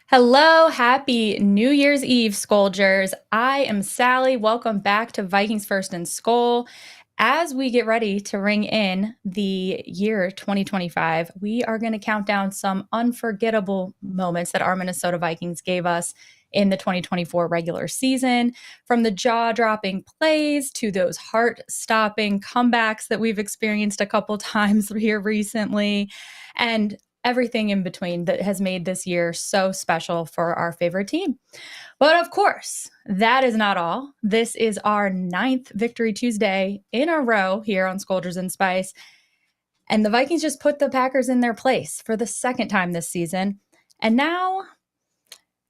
Hello, happy New Year's Eve, Skoldiers. I am Sally. Welcome back to Vikings First and SKOL. As we get ready to ring in the year 2025, we are going to count down some unforgettable moments that our Minnesota Vikings gave us in the 2024 regular season, from the jaw-dropping plays to those heart-stopping comebacks that we've experienced a couple times here recently. And everything in between that has made this year so special for our favorite team. But of course, that is not all. This is our 9th Victory Tuesday in a row here on Skoldiers Spice. And the Vikings just put the Packers in their place for the second time this season. And now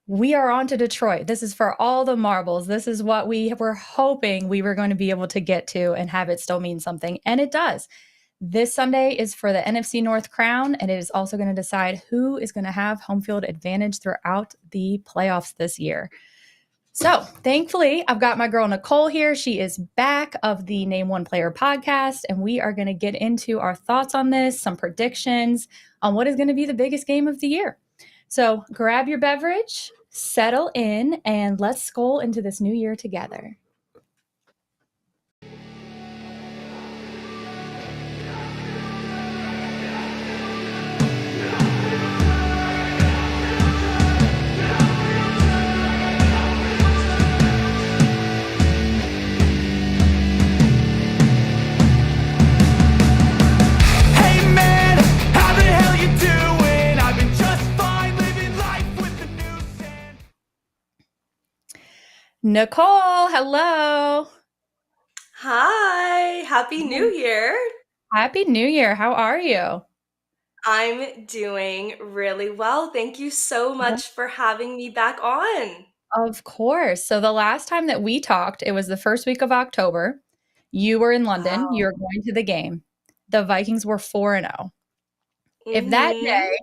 we are on to Detroit. This is for all the marbles. This is what we were hoping we were going to be able to get to and have it still mean something. And it does. This Sunday is for the NFC North crown, and it is also going to decide who is going to have home field advantage throughout the playoffs this year. So thankfully, I've got my girl Nicole here. She is back of the Name One Player podcast, and we are going to get into our thoughts on this, some predictions on what is going to be the biggest game of the year. So grab your beverage, settle in, and let's skol into this new year together. Nicole, hello. Hi, Happy New Year. Happy New Year. How are you? I'm doing really well. Thank you so much for having me back on. Of course. So the last time that we talked, it was the first week of October. You were in London. You Wow. were going to the game. The Vikings were 4-0. If that Mm-hmm. day,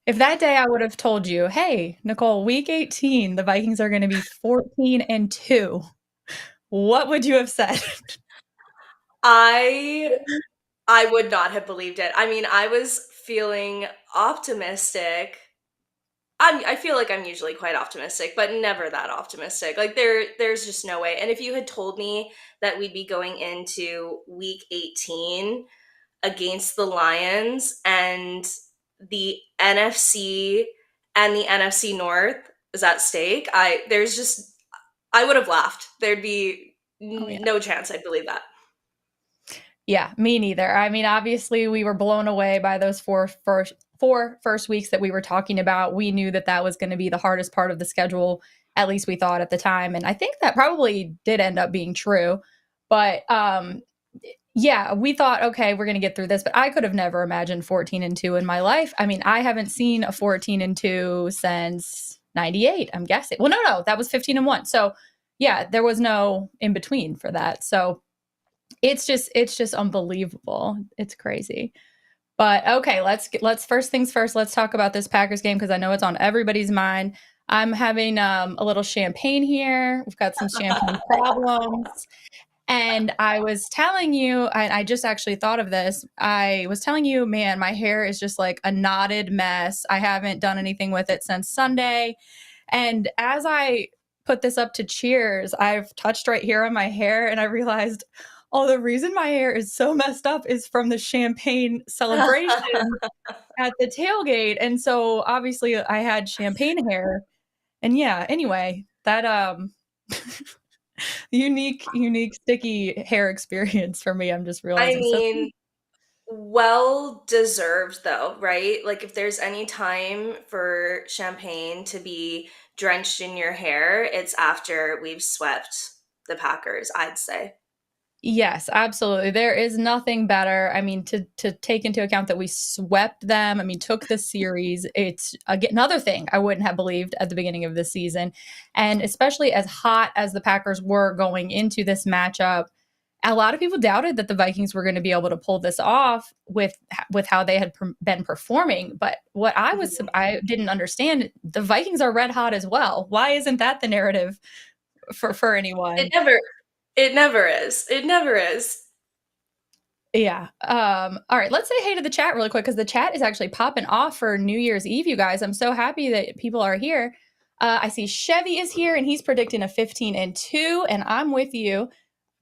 if that day I would have told you, "Hey, Nicole, week 18, the Vikings are going to be 14-2." What would you have said? I I would not have believed it. I mean, I was feeling optimistic. I feel like I'm usually quite optimistic, but never that optimistic. Like there's just no way. And if you had told me that we'd be going into week 18 against the Lions and the NFC and the NFC North is at stake, I would have laughed. There'd be Oh yeah. no chance I'd believe that. Yeah, me neither. I mean, obviously, we were blown away by those four first weeks that we were talking about. We knew that that was going to be the hardest part of the schedule, at least we thought at the time, and I think that probably did end up being true. But yeah, we thought, okay, we're going to get through this, but I could have never imagined 14-2 in my life. I mean, I haven't seen a 14-2 since '98. I'm guessing. Well, no, that was 15-1. So yeah, there was no in between for that. So it's just unbelievable. It's crazy. But okay, let's first things first, let's talk about this Packers game because I know it's on everybody's mind. I'm having a little champagne here. We've got some champagne problems. And I was telling you, I just actually thought of this. I was telling you, man, my hair is just like a knotted mess. I haven't done anything with it since Sunday. And as I put this up to cheers, I've touched right here on my hair and I realized, oh, the reason my hair is so messed up is from the champagne celebration at the tailgate. And so obviously I had champagne hair. And yeah, anyway, that unique sticky hair experience for me, I'm just I realizing. So mean, well deserved though, right? Like if there's any time for champagne to be drenched in your hair, it's after we've swept the Packers, I'd say. yes, absolutely. There is nothing better. I mean, to take into account that we swept them. I mean, took the series. It's again another thing I wouldn't have believed at the beginning of the season, and especially as hot as the Packers were going into this matchup, a lot of people doubted that the Vikings were going to be able to pull this off with how they had been performing. But what Mhm. I didn't understand, the Vikings are red hot as well. Why isn't that the narrative for It anyone? never it never is. It never is. Yeah. All right, let's say hey to the chat really quick because the chat is actually popping off for New Year's Eve, you guys. I'm so happy that people are here. I see Chevy is here and he's predicting a 15-2, and I'm with you.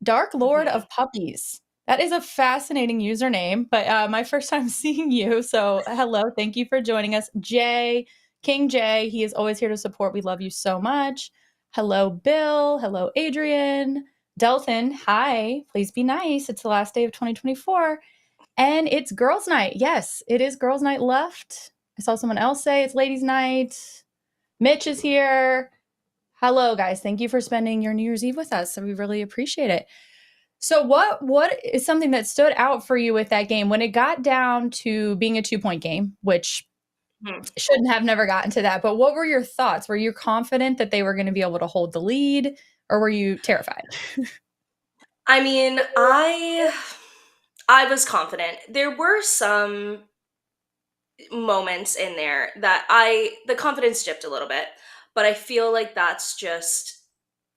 Dark Lord Mhm. of Puppies. That is a fascinating username, but my first time seeing you. So, hello. Thank you for joining us. Jay, King Jay, he is always here to support. We love you so much. Hello, Bill. Hello, Adrian. Delton, hi. Please be nice. It's the last day of 2024. And it's girls' night. Yes, it is girls' night left. I saw someone else say it's ladies' night. Mitch is here. Hello, guys. Thank you for spending your New Year's Eve with us. So we really appreciate it. So what is something that stood out for you with that game when it got down to being a 2-point game, which Mhm. shouldn't have never gotten to that, but what were your thoughts? Were you confident that they were going to be able to hold the lead, or were you terrified? I mean, I was confident. There were some moments in there that the confidence dipped a little bit, but I feel like that's just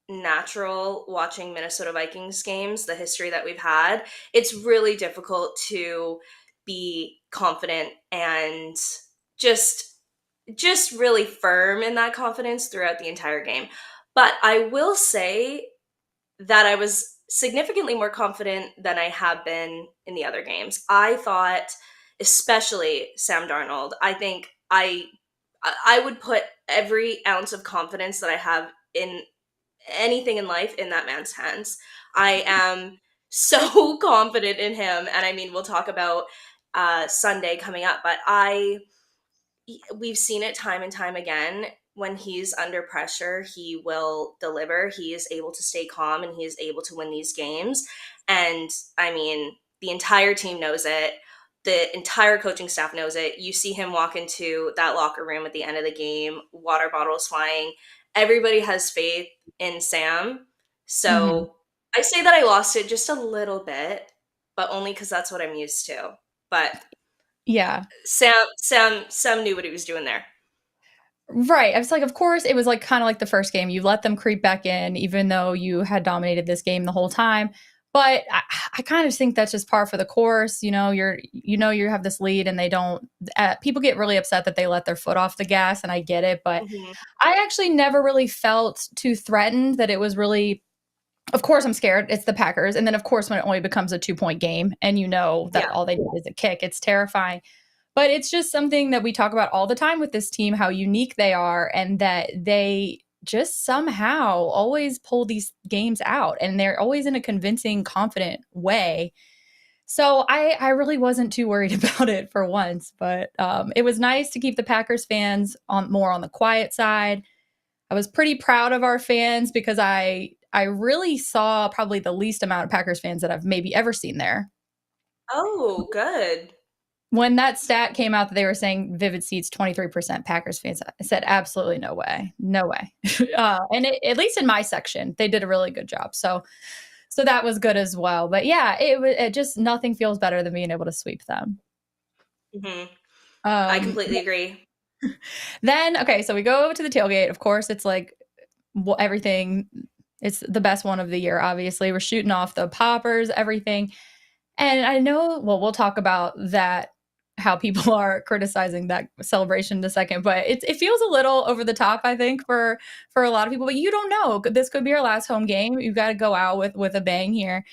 natural watching Minnesota Vikings games, the history that we've had. It's really difficult to be confident and just just really firm in that confidence throughout the entire game. But I will say that I was significantly more confident than I have been in the other games. I thought, especially Sam Darnold, I would put every ounce of confidence that I have in anything in life in that man's hands. I am so confident in him, and I mean, we'll talk about Sunday coming up, but I we've seen it time and time again. When he's under pressure, he will deliver. He is able to stay calm and he is able to win these games. And I mean, the entire team knows it. The entire coaching staff knows it. You see him walk into that locker room at the end of the game, water bottles flying. Everybody has faith in Sam. Hmm. So I say that I lost it just a little bit, but only because that's what I'm used to. But Yeah. Sam knew what he was doing there. Right. I was like, of course, it was like kind of like the first game. You let them creep back in, even though you had dominated this game the whole time. But I kind of think that's just par for the course. You have this lead, and they don't. People get really upset that they let their foot off the gas, and I get it. But Mhm. I actually never really felt too threatened that it was really. Of course, I'm scared. It's the Packers, and then of course, when it only becomes a 2-point game, and you know that Yeah. all they did is a kick, it's terrifying. But it's just something that we talk about all the time with this team, how unique they are, and that they just somehow always pull these games out, and they're always in a convincing, confident way. So I really wasn't too worried about it for once, but it was nice to keep the Packers fans on more on the quiet side. I was pretty proud of our fans because I really saw probably the least amount of Packers fans that I've maybe ever seen there. Oh, good. When that stat came out that they were saying Vivid Seats 23% Packers fans, I said, absolutely no way. No way. At least in my section, they did a really good job. So that was good as well. But yeah, it just nothing feels better than being able to sweep them. Mhm. I Um, completely agree. then, okay, so we go to the tailgate. Of course, it's like everything. It's the best one of the year, obviously. We're shooting off the poppers, everything. And I know, well, we'll talk about that, how people are criticizing that celebration in a second, but it feels a little over the top, I think, for a lot of people. But you don't know. This could be our last home game. You've got to go out with a bang here.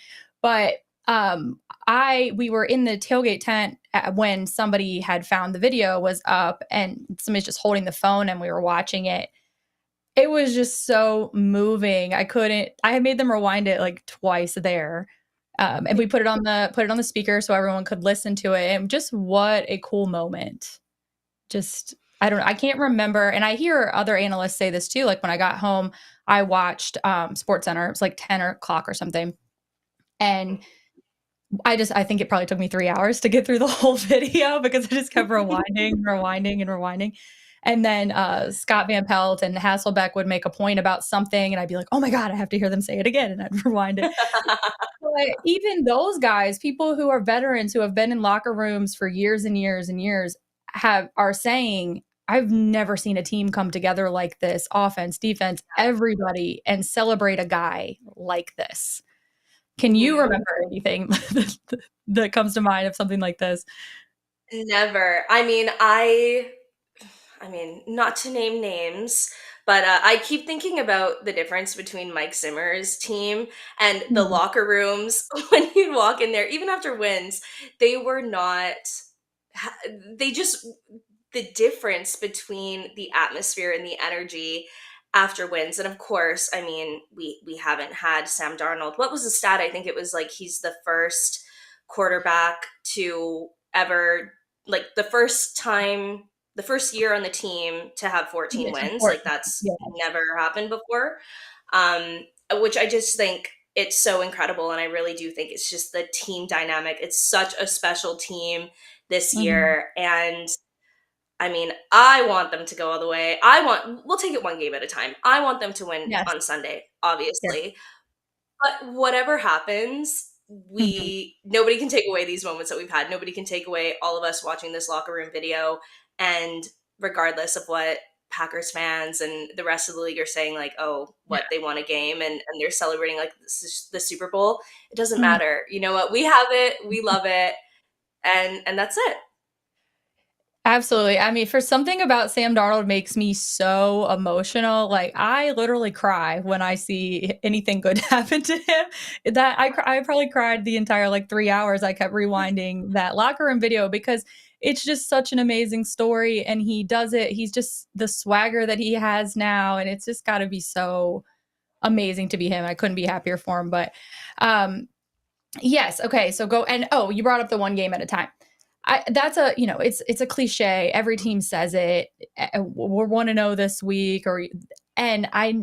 But I we were in the tailgate tent when somebody had found the video was up, and somebody's just holding the phone, and we were watching it. It was just so moving. I had made them rewind it like twice there. And we put it on the speaker so everyone could listen to it. And just what a cool moment. Just I don't know. I can't remember. And I hear other analysts say this too. Like when I got home, I watched Sports Center. It was like 10 o'clock or something. And I think it probably took me 3 hours to get through the whole video because I just kept rewinding, rewinding, and rewinding. And then Scott Van Pelt and Hasselbeck would make a point about something, and I'd be like, "Oh my god, I have to hear them say it again," and I'd rewind it. But even those guys, people who are veterans who have been in locker rooms for years and years and years, are saying, "I've never seen a team come together like this, offense, defense, everybody, and celebrate a guy like this." Can you Mhm. remember anything that comes to mind of something like this? Never. I mean, not to name names, but I keep thinking about the difference between Mike Zimmer's team and the Mhm. locker rooms when you'd walk in there, even after wins, they were not, ha- they just, the difference between the atmosphere and the energy after wins. And of course, I mean, we haven't had Sam Darnold. What was the stat? I think it was like he's the first quarterback to ever, like the first year on the team to have To 14 get to wins. Like 14. that's Yeah. never happened before. Um, which I just think it's so incredible. And I really do think it's just the team dynamic. It's such a special team this Mhm. year. And I mean, I want them to go all the way. We'll take it one game at a time. I want them to win Yes. on Sunday, Yes. obviously. But whatever happens, Mhm. nobody can take away these moments that we've had. Nobody can take away all of us watching this locker room video. And regardless of what Packers fans and the rest of the league are saying, like, oh, Yeah. what they won a game and they're celebrating like this is the Super Bowl, it doesn't Mhm. matter. You know what? We have it, we love it, and that's it. Absolutely. I mean, for something about Sam Darnold makes me so emotional. Like I literally cry when I see anything good happen to him. I probably cried the entire like 3 hours. I kept rewinding that locker room video because it's just such an amazing story and he does it. He's just the swagger that he has now and it's just got to be so amazing to be him. I couldn't be happier for him, but um yes. Okay. So go and oh, you brought up the one game at a time. That's a it's a cliche. Every team says it. We're 1-0 this week, or and I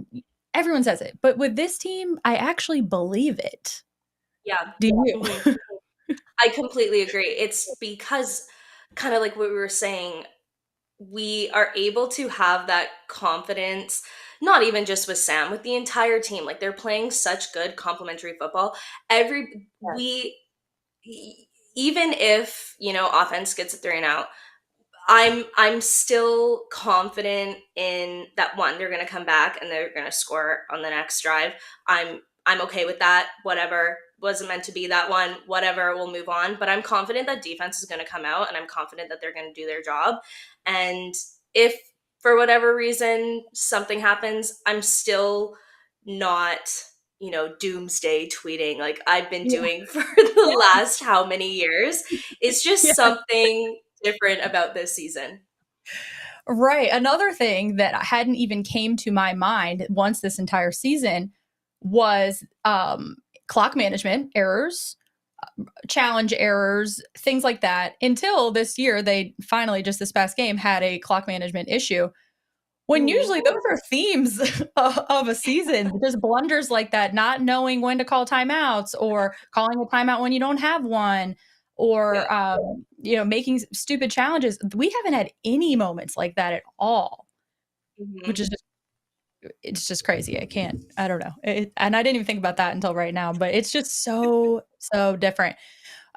everyone says it, but with this team, I actually believe it. Yeah. Do you? Mhm. I completely agree. It's because kind of like what we were saying, we are able to have that confidence, not even just with Sam, with the entire team. Like they're playing such good complementary football. Every Yes. we even if, offense gets a three and out, I'm still confident in that one, they're gonna come back and they're gonna score on the next drive. I'm okay with that. Whatever. Wasn't meant to be that one, whatever, we'll move on. But I'm confident that defense is gonna come out and I'm confident that they're gonna do their job. And if for whatever reason something happens, I'm still not, doomsday tweeting like I've been Yeah. doing for the Yeah. last how many years. It's just Yeah. something different about this season. Right. Another thing that hadn't even came to my mind once this entire season was clock management errors, challenge errors, things like that, until this year they finally just this past game had a clock management issue. When Mhm. usually those are themes of a season, just blunders like that, not knowing when to call timeouts or calling a timeout when you don't have one Yeah. or making stupid challenges. We haven't had any moments like that at all, which Mhm. is just it's just crazy. I don't know. And I didn't even think about that until right now, but it's just so different.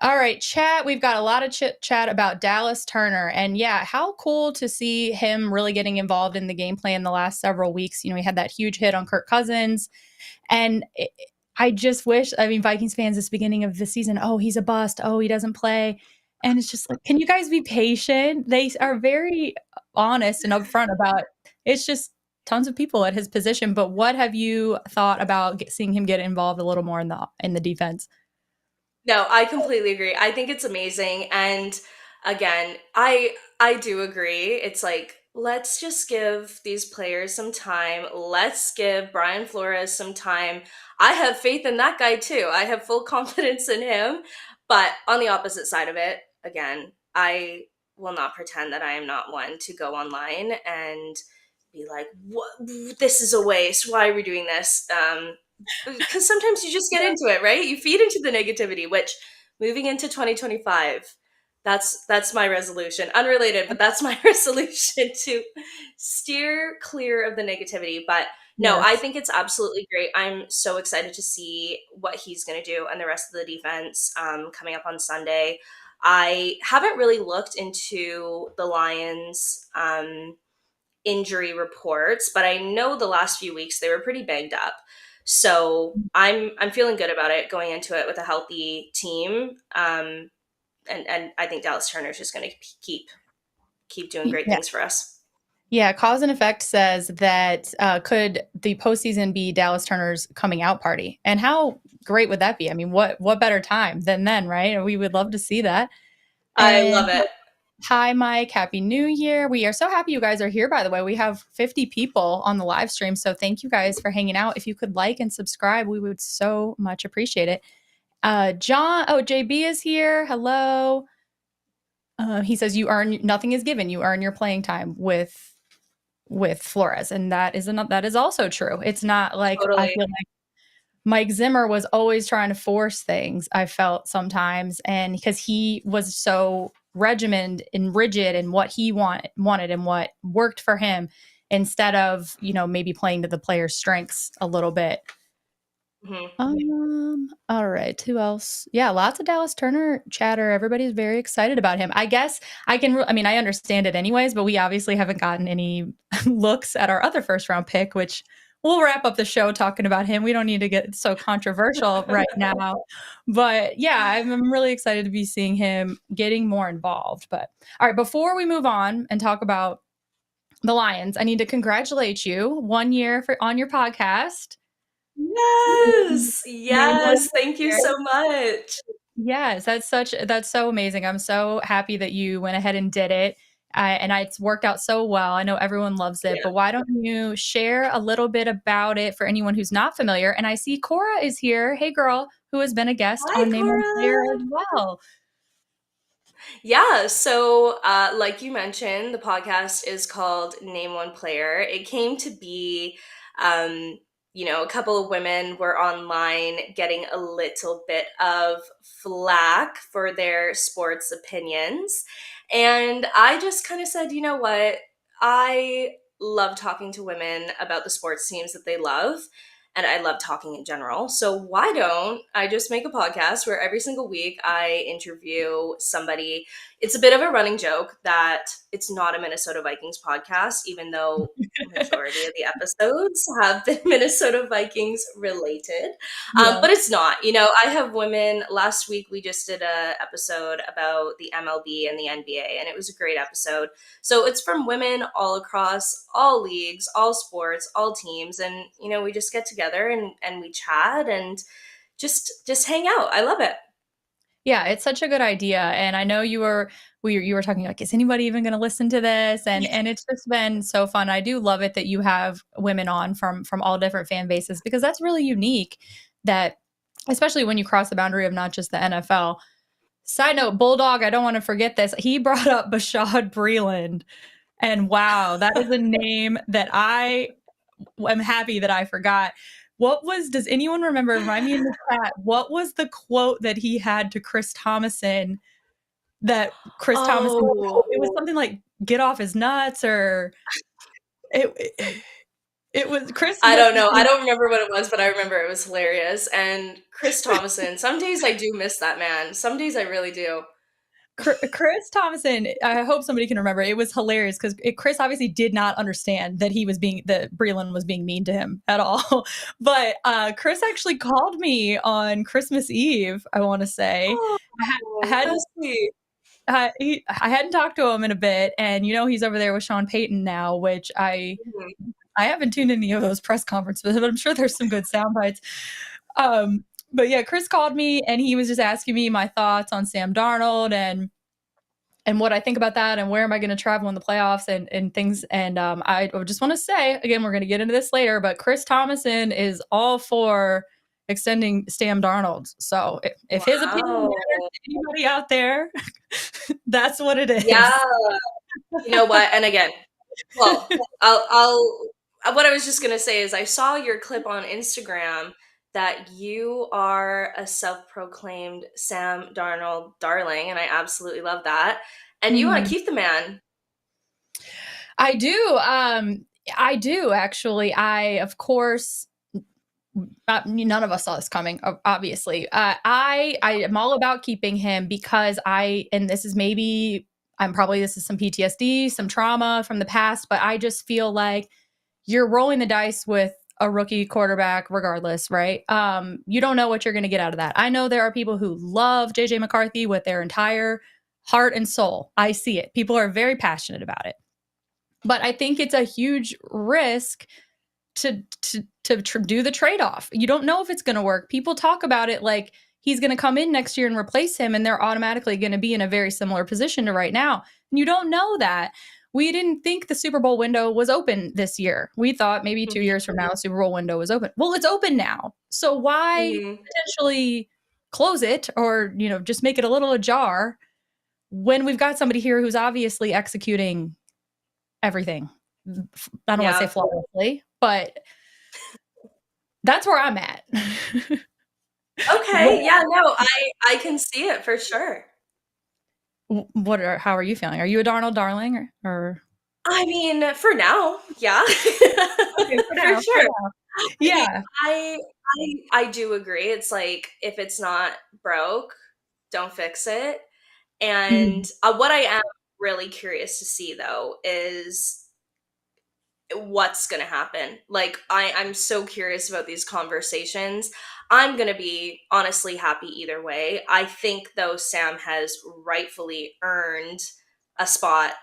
All right, chat. We've got a lot of chit chat about Dallas Turner. And yeah, how cool to see him really getting involved in the game plan the last several weeks. He had that huge hit on Kirk Cousins. And I just wish, I mean, Vikings fans this beginning of the season, oh, he's a bust. Oh, he doesn't play. And it's just like, can you guys be patient? They are very honest and upfront about it's just tons of people at his position. But what have you thought about seeing him get involved a little more in the defense? No, I completely agree. I think it's amazing. And again, I do agree. It's like, let's just give these players some time. Let's give Brian Flores some time. I have faith in that guy too. I have full confidence in him. But on the opposite side of it, again, I will not pretend that I am not one to go online and be like, what, this is a waste. Why are we doing this? Because sometimes you just get into it, right? You feed into the negativity, which moving into 2025, that's my resolution. Unrelated, but that's my resolution to steer clear of the negativity. But no, I Yes. think it's absolutely great. I'm so excited to see what he's going to do and the rest of the defense coming up on Sunday. I haven't really looked into the Lions injury reports, but I know the last few weeks they were pretty banged up. So I'm feeling good about it going into it with a healthy team. And I think Dallas Turner is just going to keep doing great Yeah. things for us. Yeah, Cause and Effect says that could the postseason be Dallas Turner's coming out party? And how great would that be? I mean, what better time than then, right? We would love to see that. I And love it. hi, Mike. Happy New Year. We are so happy you guys are here, by the way. We have 50 people on the live stream. So thank you guys for hanging out. If you could like and subscribe, we would so much appreciate it. JB is here. Hello. He says you earn nothing is given. You earn your playing time with Flores, and that is also true. It's not like I Totally. feel like Mike Zimmer was always trying to force things. I felt sometimes, and because he was so regimented and rigid in what he wanted and what worked for him, instead of maybe playing to the player's strengths a little bit. Hmm. All right. Who else? Yeah, lots of Dallas Turner chatter. Everybody's very excited about him. I guess I mean, I understand it anyways, but we obviously haven't gotten any looks at our other first round pick, which we'll wrap up the show talking about him. We don't need to get so controversial right now. But yeah, I'm really excited to be seeing him getting more involved. But all right, before we move on and talk about the Lions, I need to congratulate you 1 year on your podcast. Yes. Name one Yes. Thank you player. so much. Yes, that's so amazing. I'm so happy that you went ahead and did it. It's worked out so well. I know everyone loves it, Yeah. but why don't you share a little bit about it for anyone who's not familiar? And I see Cora is here. Hey, girl, who has been a guest Hi, on Name One Player Cora. as well. Yeah, so like you mentioned, the podcast is called Name One Player. It came to be, um, a couple of women were online getting a little bit of flack for their sports opinions. And I just kind of said, you know what? I love talking to women about the sports teams that they love. And I love talking in general. So why don't I just make a podcast where every single week I interview somebody. It's a bit of a running joke that it's not a Minnesota Vikings podcast, even though majority of the episodes have been Minnesota Vikings related. Yeah. But it's not. I have women. Last week we just did a episode about the MLB and the NBA, and it was a great episode. So it's from women all across all leagues, all sports, all teams, and we just get together and we chat and just hang out. I love it. Yeah, it's such a good idea. And I know you were talking like, is anybody even going to listen to this? And it's just been so fun. I do love it that you have women on from all different fan bases, because that's really unique, that especially when you cross the boundary of not just the NFL. Side note, Bulldog, I don't want to forget this. He brought up Bashad Breeland. And wow, that is a name that I am happy that I forgot. Does anyone remember? Remind me in the chat. What was the quote that he had to Chris Thomason, that Chris Thomason, Oh, it was something like get off his nuts, or it, it was Chris I must don't have know. I been don't remember what it was, but I remember it was hilarious. And Chris Thomason, some days I do miss that man. Some days I really do. Chris Thomason. I hope somebody can remember. It was hilarious because Chris obviously did not understand that that Breland was being mean to him at all. But Chris actually called me on Christmas Eve, I want to say. I Oh, hadn't that's sweet. I hadn't talked to him in a bit, and he's over there with Sean Payton now, which Mhm. I haven't tuned any of those press conferences, but I'm sure there's some good sound bites. Um, but yeah, Chris called me and he was just asking me my thoughts on Sam Darnold and what I think about that and where am I going to travel in the playoffs and things. And I just want to say, again, we're going to get into this later, but Chris Thomason is all for extending Sam Darnold. So if his opinion Wow. matters to anybody out there, that's what it Yeah. is. You know what? And again, well, what I was just gonna say is I saw your clip on Instagram that you are a self-proclaimed Sam Darnold darling, and I absolutely love that. And you want to Mhm. keep the man. I do. I do actually. Of course, none of us saw this coming, obviously. I am all about keeping him because and this is maybe, this is some PTSD, some trauma from the past, but I just feel like you're rolling the dice with a rookie quarterback regardless, right? You don't know what you're going to get out of that. I know there are people who love JJ McCarthy with their entire heart and soul. I see it. People are very passionate about it. But I think it's a huge risk to do the trade-off. You don't know if it's going to work. People talk about it like he's going to come in next year and replace him, and they're automatically going to be in a very similar position to right now. And you don't know that. We didn't think the Super Bowl window was open this year. We thought maybe 2 years from now, the Super Bowl window was open. Well, it's open now. So why potentially close it or, just make it a little ajar when we've got somebody here who's obviously executing everything? I don't want to say flawlessly, but that's where I'm at. Okay, yeah, no, I can see it for sure. How are you feeling? Are you a Darnold darling or? I mean, for now, yeah. Okay, for For now, for sure. now. I mean, Yeah. I do agree. It's like, if it's not broke, don't fix it. And, Mhm. what I am really curious to see, though, is what's gonna happen. Like, I'm so curious about these conversations. I'm gonna be honestly happy either way. I think, though, Sam has rightfully earned a spot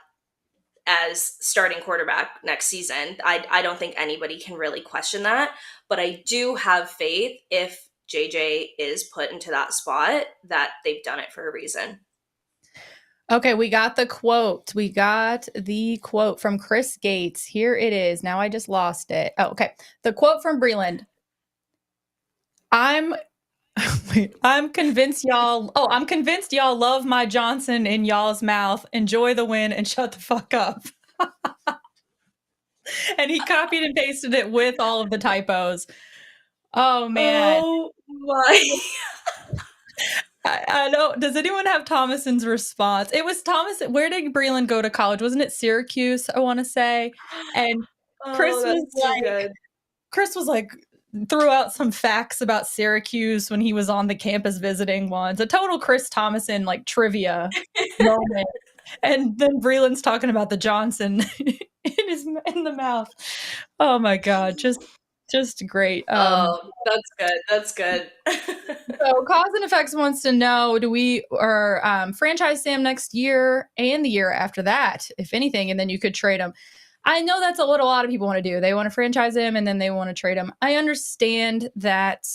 as starting quarterback next season. I don't think anybody can really question that. But I do have faith, if JJ is put into that spot, that they've done it for a reason. Okay, we got the quote. We got the quote from Chris Gates. Here it is. Now I just lost it. Oh, okay. The quote from Breland. I'm I'm convinced y'all. Oh, I'm convinced y'all love my Johnson in y'all's mouth. Enjoy the win and shut the fuck up. And he copied and pasted it with all of the typos. Oh man. Oh my. I don't. Does anyone have Thomason's response? It was Thomas. Where did Breland go to college? Wasn't it Syracuse? I want to say. And Chris Oh, was that's too like, good. Chris was like, threw out some facts about Syracuse when he was on the campus visiting once. A total Chris Thomason like trivia moment. And then Breland's talking about the Johnson in the mouth. Oh my god, just great. Oh, that's good. That's good. So Cause and Effects wants to know, do we or franchise Sam next year and the year after that, if anything, and then you could trade him. I know that's a lot of people want to do. They want to franchise him and then they want to trade him. I understand that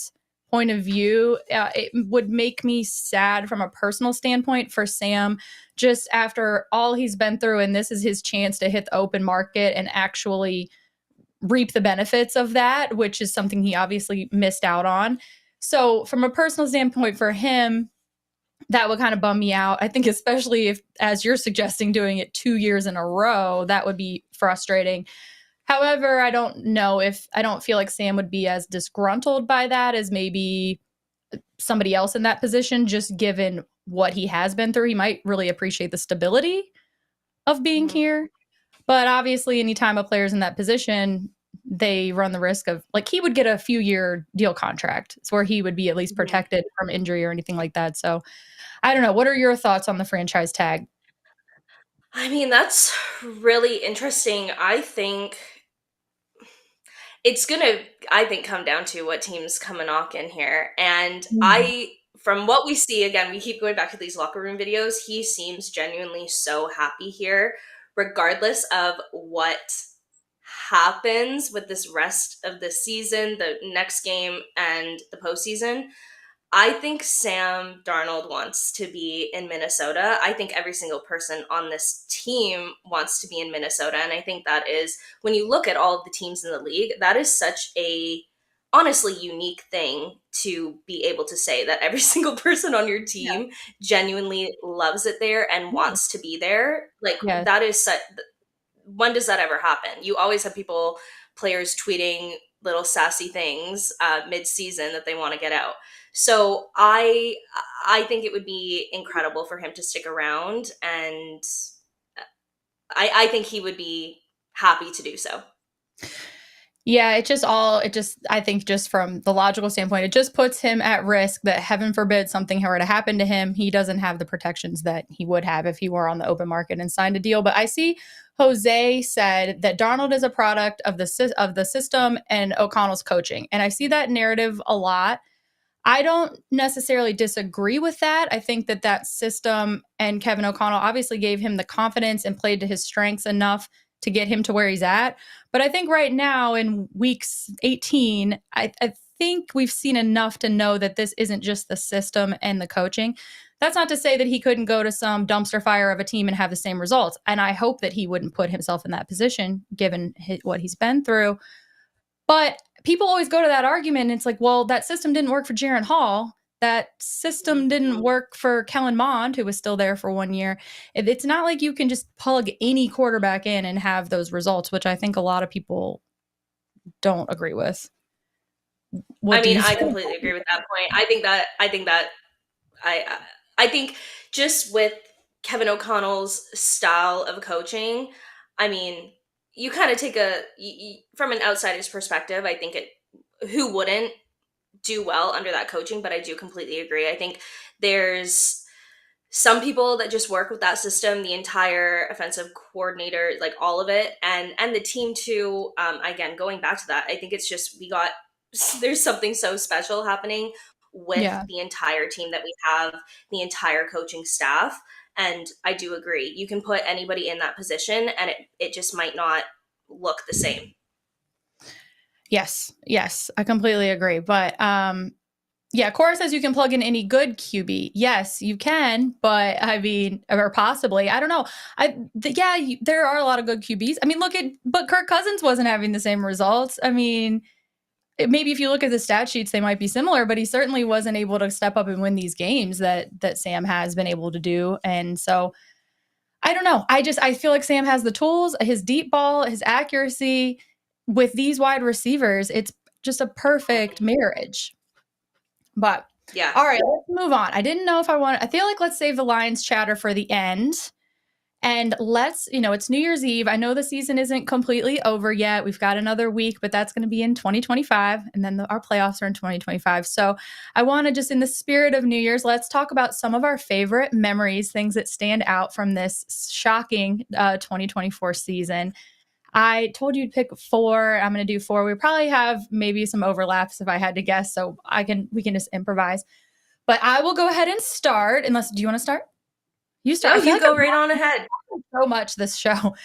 point of view. It would make me sad from a personal standpoint for Sam, just after all he's been through, and this is his chance to hit the open market and actually reap the benefits of that, which is something he obviously missed out on. So, from a personal standpoint for him, that would kind of bum me out. I think, especially if, as you're suggesting, doing it 2 years in a row, that would be frustrating. However, I don't feel like Sam would be as disgruntled by that as maybe somebody else in that position, just given what he has been through. He might really appreciate the stability of being Mhm. here. But obviously, anytime a player's in that position, they run the risk of, like, he would get a few-year deal contract. It's where he would be at least Mhm. protected from injury or anything like that. So I don't know. What are your thoughts on the franchise tag? I mean, that's really interesting. I think it's gonna, I think, come down to what teams come and knock in here. And Mm. from what we see, again, we keep going back to these locker room videos. He seems genuinely so happy here, regardless of what happens with this rest of the season, the next game, and the postseason. I think Sam Darnold wants to be in Minnesota. I think every single person on this team wants to be in Minnesota. And I think that is, when you look at all of the teams in the league, that is such a honestly unique thing to be able to say, that every single person on your Yeah. team genuinely loves it there and Yes. wants to be there. Like, Yes. that is such, when does that ever happen? You always have players tweeting little sassy things mid-season that they want to get out. So I think it would be incredible for him to stick around, and I think he would be happy to do so. Yeah, I think just from the logical standpoint, it just puts him at risk that, heaven forbid, something were to happen to him. He doesn't have the protections that he would have if he were on the open market and signed a deal. But I see Jose said that Darnold is a product of the system and O'Connell's coaching. And I see that narrative a lot. I don't necessarily disagree with that. I think that that system and Kevin O'Connell obviously gave him the confidence and played to his strengths enough to get him to where he's at. But I think right now in weeks 18, I think we've seen enough to know that this isn't just the system and the coaching. That's not to say that he couldn't go to some dumpster fire of a team and have the same results. And I hope that he wouldn't put himself in that position given what he's been through. But people always go to that argument, and it's like, well, that system didn't work for Jaron Hall. That system didn't work for Kellen Mond, who was still there for 1 year. It's not like you can just plug any quarterback in and have those results, which I think a lot of people don't agree with. What I do mean, you I think? completely agree with that point. I think just with Kevin O'Connell's style of coaching, I mean, you kind of take from an outsider's perspective, I think who wouldn't do well under that coaching, but I do completely agree. I think there's some people that just work with that system, the entire offensive coordinator, like all of it, and the team too. Again, going back to that, I think it's just there's something so special happening with Yeah. the entire team that we have, the entire coaching staff. And I do agree. You can put anybody in that position and it just might not look the same. Yes. Yes. I completely agree. But yeah, Cora says you can plug in any good QB. Yes, you can, but I mean, or possibly, I don't know. There are a lot of good QBs. I mean, but Kirk Cousins wasn't having the same results. I mean, maybe if you look at the stat sheets, they might be similar, but he certainly wasn't able to step up and win these games that Sam has been able to do. And so I don't know. I feel like Sam has the tools, his deep ball, his accuracy with these wide receivers. It's just a perfect marriage. But Yeah. all right, let's move on. I feel like let's save the Lions chatter for the end. And it's New Year's Eve. I know the season isn't completely over yet. We've got another week, but that's going to be in 2025. And then our playoffs are in 2025. So I want to just, in the spirit of New Year's, let's talk about some of our favorite memories, things that stand out from this shocking 2024 season. I told you to pick four. I'm going to do four. We probably have maybe some overlaps if I had to guess. So we can just improvise. But I will go ahead and start. Do you want to start? You start. No, I feel you like go right on ahead. so much this show.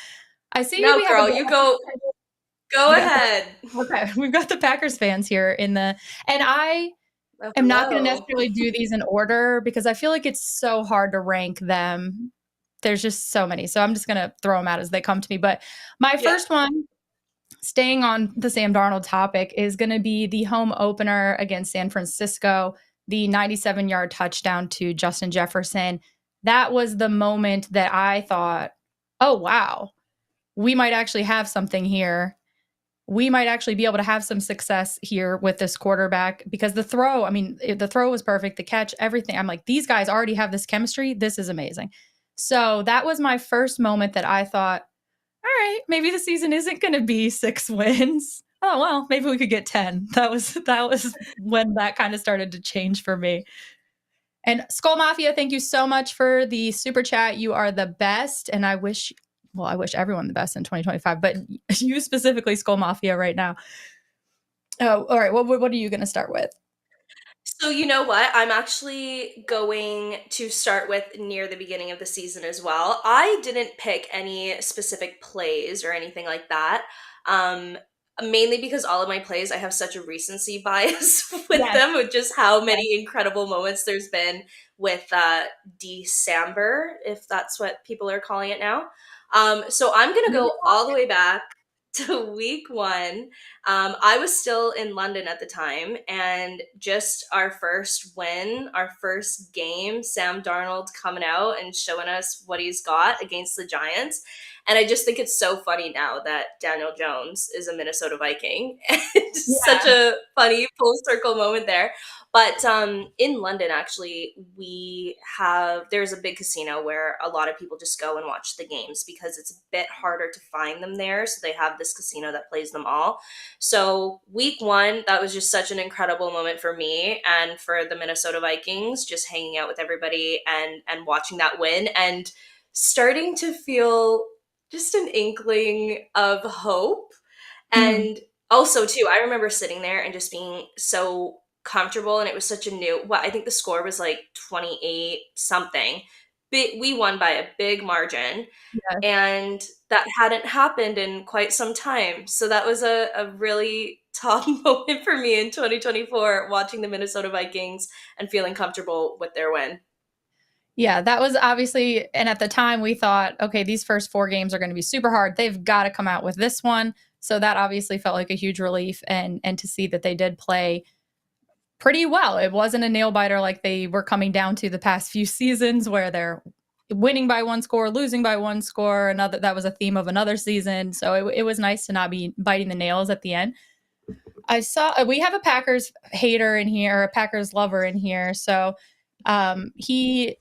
I see No, we have girl, you go we got ahead. okay. We've got the Packers fans here and I Oh, am not going to hello. necessarily do these in order because I feel like it's so hard to rank them. There's just so many. So I'm just going to throw them out as they come to me. But my Yeah. first one, staying on the Sam Darnold topic, is going to be the home opener against San Francisco, the 97-yard touchdown to Justin Jefferson. That was the moment that I thought, oh, wow, we might actually have something here. We might actually be able to have some success here with this quarterback because the throw was perfect, the catch, everything. I'm like, these guys already have this chemistry. This is amazing. So that was my first moment that I thought, all right, maybe the season isn't going to be 6 wins. Oh, well, maybe we could get 10. That was when that kind of started to change for me. And SKOL Mafia, thank you so much for the super chat. You are the best. And I wish everyone the best in 2025, but you specifically, SKOL Mafia, right now. Oh, all right. What are you going to start with? So you know what? I'm actually going to start with near the beginning of the season as well. I didn't pick any specific plays or anything like that. Um, Mainly because all of my plays, I have such a recency bias with Yes. them, with just how many incredible moments there's been with December, if that's what people are calling it now. So I'm gonna go all the way back to week one. I was still in London at the time, and just our first win, our first game, Sam Darnold coming out and showing us what he's got against the Giants. And I just think it's so funny now that Daniel Jones is a Minnesota Viking. It's such Yeah. a funny full circle moment there. But in London, actually, there's a big casino where a lot of people just go and watch the games because it's a bit harder to find them there. So they have this casino that plays them all. So week one, that was just such an incredible moment for me and for the Minnesota Vikings, just hanging out with everybody and watching that win and starting to feel just an inkling of hope. Mhm. And also, too, I remember sitting there and just being so comfortable, and it was such a new, I think the score was like 28 something. We won by a big margin, Yes. and that hadn't happened in quite some time. So that was a really top moment for me in 2024, watching the Minnesota Vikings and feeling comfortable with their win. Yeah, that was obviously, and at the time we thought, okay, these first 4 games are gonna be super hard. They've gotta come out with this one. So that obviously felt like a huge relief, and to see that they did play pretty well. It wasn't a nail biter like they were coming down to the past few seasons where they're winning by 1 score, losing by 1 score. Another that was a theme of another season. So it was nice to not be biting the nails at the end. I saw we have a Packers hater in here, a Packers lover in here. So he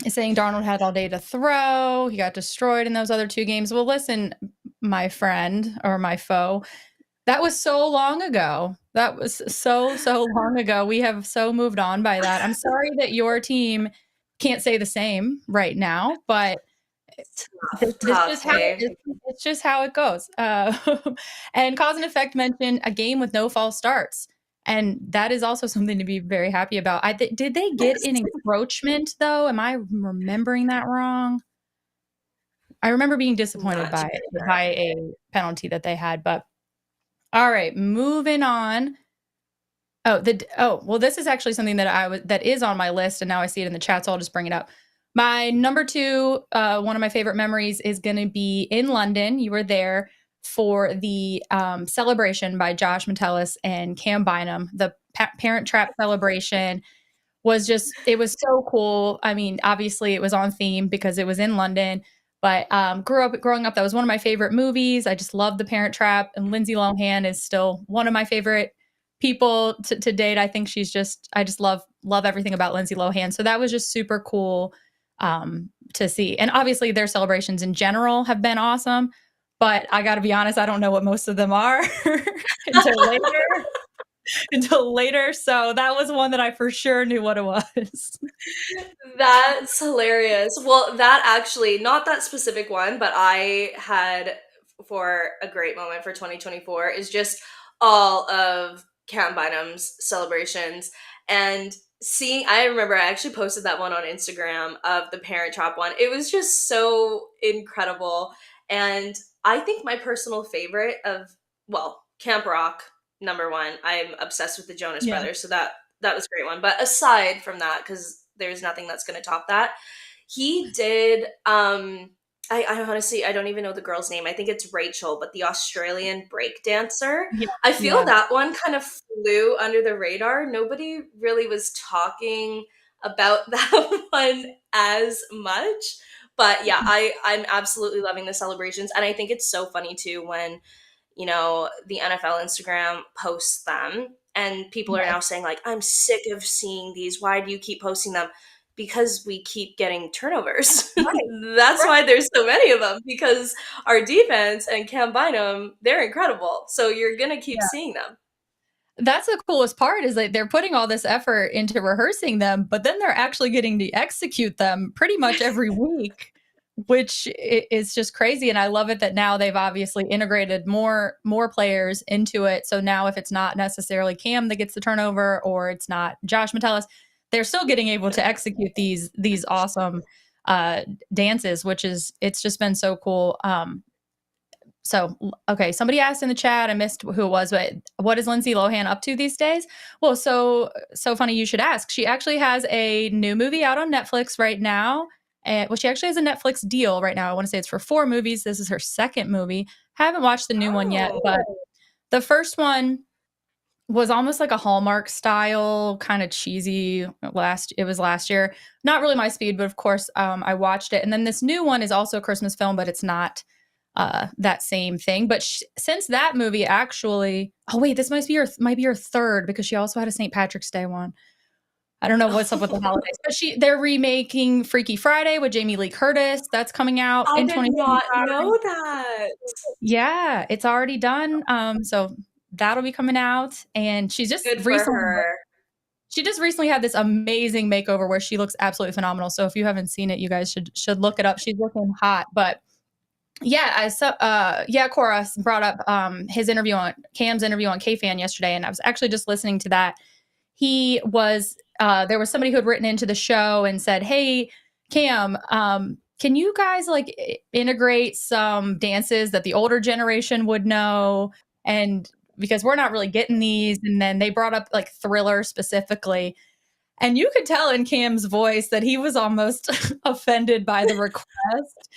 is saying Darnold had all day to throw. He got destroyed in those other 2 games. Well, listen, my friend or my foe, that was so long ago. That was so long ago. We have so moved on by that. I'm sorry that your team can't say the same right now, but this Tough, this tough, just how hey. it's just how it goes. And Cause and Effect mentioned a game with no false starts, and that is also something to be very happy about. Did they get an encroachment, though? Am I remembering that wrong? I remember being disappointed Not too by a penalty that they had, but all right, moving on. Well, this is actually something that is on my list, and now I see it in the chat, so I'll just bring it up. My number 2, one of my favorite memories is gonna be in London. You were there for the, celebration by Josh Metellus and Cam Bynum, the Parent Trap celebration was just it was so cool. I mean, obviously, it was on theme because it was in London, but, growing up, that was one of my favorite movies. I just love The Parent Trap, and Lindsay Lohan is still one of my favorite people to date. I think I just love everything about Lindsay Lohan. So that was just super cool, to see. And obviously, their celebrations in general have been awesome, but I gotta be honest, I don't know what most of them are until later until later. So that was one that I for sure knew what it was. That's hilarious. Well, that actually, not that specific one, but I had for a great moment for 2024 is just all of Cam Bynum's celebrations and seeing. I remember I actually posted that one on Instagram of the Parent Trap one. It was just so incredible. And I think my personal favorite of, well, Camp Rock, number one. I'm obsessed with the Jonas Yeah. Brothers, so that was a great one. But aside from that, because there's nothing that's going to top that, he did. I honestly I don't even know the girl's name. I think it's Rachel, but the Australian break dancer. Yeah. I feel Yeah. that one kind of flew under the radar. Nobody really was talking about that one as much. But yeah, I'm absolutely loving the celebrations, and I think it's so funny too when the NFL Instagram posts them and people are Yes. now saying like, I'm sick of seeing these. Why do you keep posting them? Because we keep getting turnovers. Right. That's Right. why there's so many of them because our defense and Cam Bynum, they're incredible. So you're going to keep Yeah. seeing them. That's the coolest part is that they're putting all this effort into rehearsing them, but then they're actually getting to execute them pretty much every week, which is just crazy. And I love it that now they've obviously integrated more players into it. So now if it's not necessarily Cam that gets the turnover or it's not Josh Metellus, they're still getting able to execute these awesome uh dances, which is it's just been so cool. So, okay, somebody asked in the chat, I missed who it was, but what is Lindsay Lohan up to these days? Well, so funny you should ask. She actually has a new movie out on Netflix right now. And well, she actually has a Netflix deal right now. I want to say it's for 4 movies. This is her second movie. Haven't watched the new one yet, but Oh, the first one was almost like a Hallmark style, kind of cheesy. It was last year. Not really my speed, but of course, I watched it. And then this new one is also a Christmas film, but it's not that same thing. But since that movie, actually, oh wait, this might be her third because she also had a St. Patrick's Day one. I don't know what's up with the holidays, but they're remaking Freaky Friday with Jamie Lee Curtis. That's coming out I in did not 2025. know that. Yeah, it's already done. So that'll be coming out, and Good for her. she just recently had this amazing makeover where she looks absolutely phenomenal. So if you haven't seen it, you guys should look it up. She's looking hot, but Yeah, I saw yeah, Cora brought up his interview on Cam's interview on KFan yesterday, and I was actually just listening to that. He was there was somebody who had written into the show and said, "Hey, Cam, can you guys like integrate some dances that the older generation would know?" And because we're not really getting these, and then they brought up like Thriller specifically, and you could tell in Cam's voice that he was almost offended by the request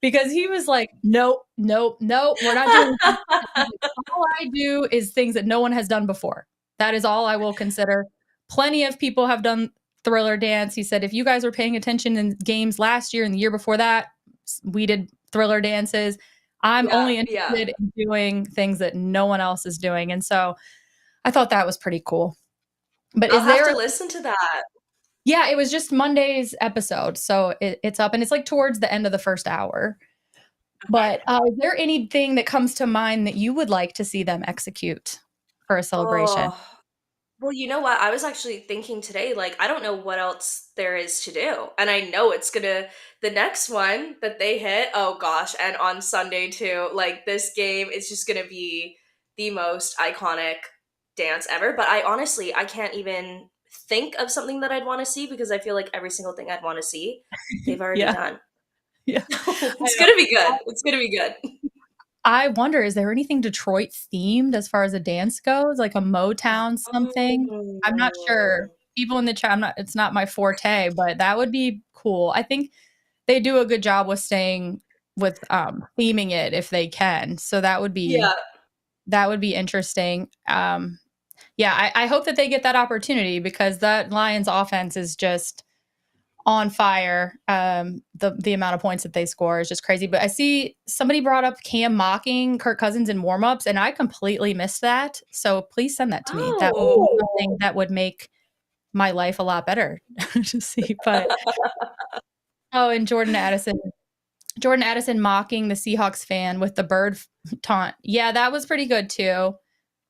because he was like, "Nope, nope, nope, we're not doing that." All I do is things that no one has done before. That is all I will consider. Plenty of people have done Thriller dance. He said, if you guys were paying attention in games last year and the year before that, we did Thriller dances. I'm Yeah, only yeah. interested in doing things that no one else is doing. And so I thought that was pretty cool. But I'll is have there to listen to that. yeah, it was just Monday's episode. So it's up and it's like towards the end of the first hour. Okay. But is there anything that comes to mind that you would like to see them execute for a celebration? Oh, well, you know what? I was actually thinking today, like, I don't know what else there is to do. And I know it's gonna, the next one that they hit, oh gosh, and on Sunday too, like, this game is just gonna be the most iconic dance ever. But I honestly, I can't even think of something that I'd wanna see because I feel like every single thing I'd wanna see, they've already Yeah, done. yeah. I It's know. gonna be good. It's gonna be good. I wonder, is there anything Detroit themed as far as a dance goes, like a Motown something? I'm not sure. Oh. People in the chat, I'm not it's not my forte, but that would be cool. I think they do a good job with staying with, theming it if they can. So Yeah. that would be interesting. Yeah, I hope that they get that opportunity because that Lions offense is just on fire. The amount of points that they score is just crazy. But I see somebody brought up Cam mocking Kirk Cousins in warmups, and I completely missed that. So please send that to me. That would be Oh. something that would make my life a lot better to see. But oh, and Jordan Addison mocking the Seahawks fan with the bird taunt. Yeah, that was pretty good too.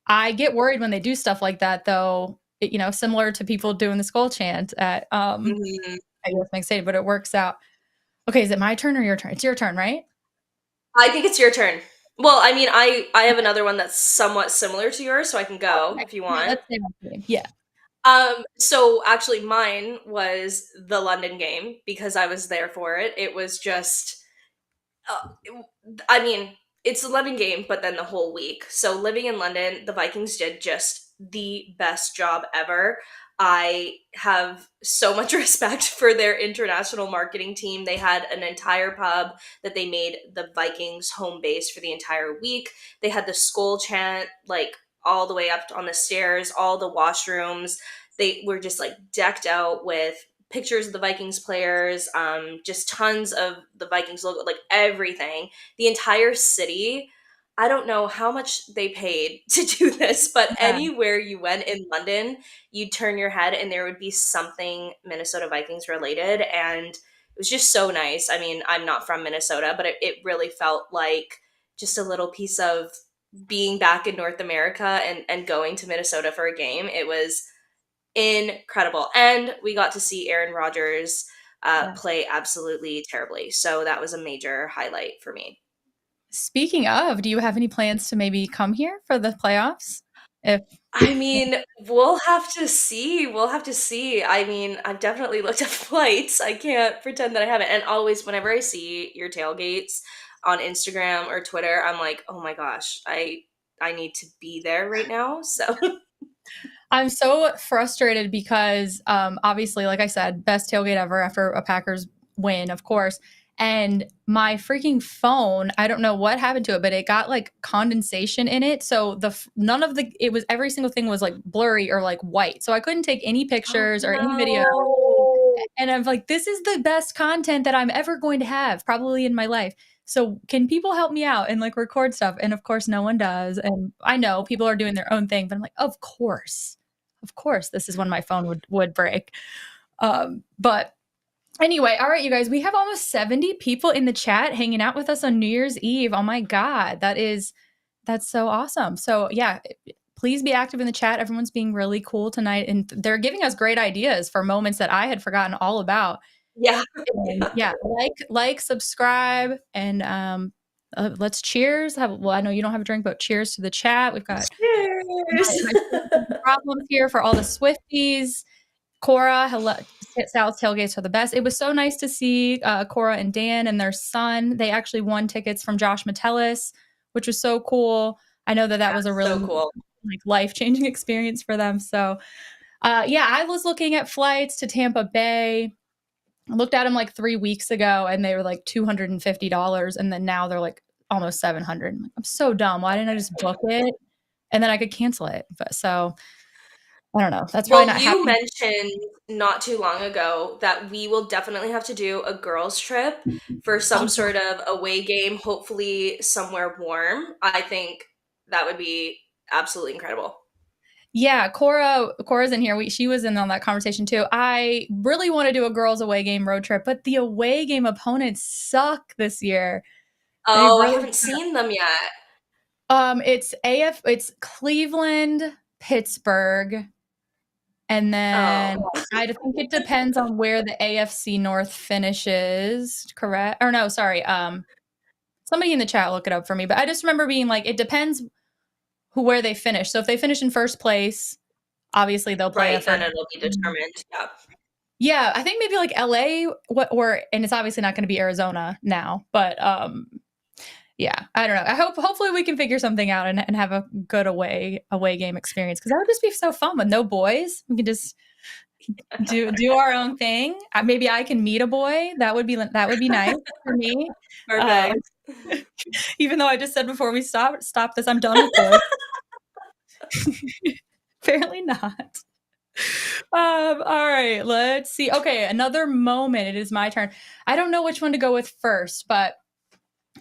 I get worried when they do stuff like that, though. Similar to people doing the skull chant at Mhm. I guess Mix Stadium, but it works out. Okay, is it my turn or your turn? It's your turn, right? I think it's your turn. Well, I mean, I have another one that's somewhat similar to yours, so I can go Okay. if you Yeah, want. let's say my team. Yeah. So actually mine was the London game because I was there for it. It was just I mean, it's a London game, but then the whole week. So living in London, the Vikings did just the best job ever. I have so much respect for their international marketing team. They had an entire pub that they made the Vikings home base for the entire week. They had the SKOL chant like all the way up on the stairs, all the washrooms. They were just like decked out with pictures of the Vikings players, just tons of the Vikings logo, like everything. The entire city. I don't know how much they paid to do this, but Yeah. anywhere you went in London, you'd turn your head and there would be something Minnesota Vikings related. And it was just so nice. I mean, I'm not from Minnesota, but it really felt like just a little piece of being back in North America and going to Minnesota for a game. It was incredible. And we got to see Aaron Rodgers Yeah. play absolutely terribly. So that was a major highlight for me. Speaking of, do you have any plans to maybe come here for the playoffs? If I mean, we'll have to see. We'll have to see. I mean, I've definitely looked at flights. I can't pretend that I haven't. And always, whenever I see your tailgates on Instagram or Twitter, I'm like, oh my gosh, I need to be there right now. So I'm so frustrated because obviously, like I said, best tailgate ever after a Packers win, of course. And my freaking phone, I don't know what happened to it, but it got like condensation in it. So none of the it was every single thing was like blurry or like white. So I couldn't take any oh pictures or any video. no. And I'm like, this is the best content that I'm ever going to have, probably in my life. So can people help me out and like record stuff? And of course, no one does. And I know people are doing their own thing, but I'm like, of course, this is when my phone would break. But anyway, all right, you guys, we have almost 70 people in the chat hanging out with us on New Year's Eve. Oh my God, that's so awesome. So yeah, please be active in the chat. Everyone's being really cool tonight, and they're giving us great ideas for moments that I had forgotten all about. Yeah. And yeah, like, subscribe, and let's cheers. Well, I know you don't have a drink, but cheers to the chat. We've got Cheers. problems here for all the Swifties. Cora, hello. Sal's tailgates are the best. It was so nice to see Cora and Dan and their son. They actually won tickets from Josh Metellus, which was so cool. I know that was a That's really so cool. like life-changing experience for them. So, yeah, I was looking at flights to Tampa Bay. I looked at them like 3 weeks ago, and they were like $250, and then now they're like almost 700. I'm so dumb. Why didn't I just book it and then I could cancel it? But so I don't know. That's probably Well, not you happening. mentioned not too long ago that we will definitely have to do a girls' trip for some sort of away game, hopefully somewhere warm. I think that would be absolutely incredible. Yeah, Cora's in here. She was in on that conversation too. I really want to do a girls away game road trip, but the away game opponents suck this year. They Oh, I really haven't seen them yet. it's Cleveland, Pittsburgh, and then Oh, I think it depends on where the AFC North finishes, correct? Or no, sorry. Somebody in the chat look it up for me, but I just remember being like it depends where they finish. So if they finish in first place, obviously they'll play a right, then first. it'll be determined. Yeah. Yeah, I think maybe like LA and it's obviously not going to be Arizona now, but yeah, I don't know. Hopefully we can figure something out and have a good away game experience because that would just be so fun with no boys. We can just do our own thing. Maybe I can meet a boy. That would be nice for me. Uh, Perfect. even though I just said before we stop this, I'm done with boys. Apparently not. All right, let's see. Okay, another moment. It is my turn. I don't know which one to go with first, but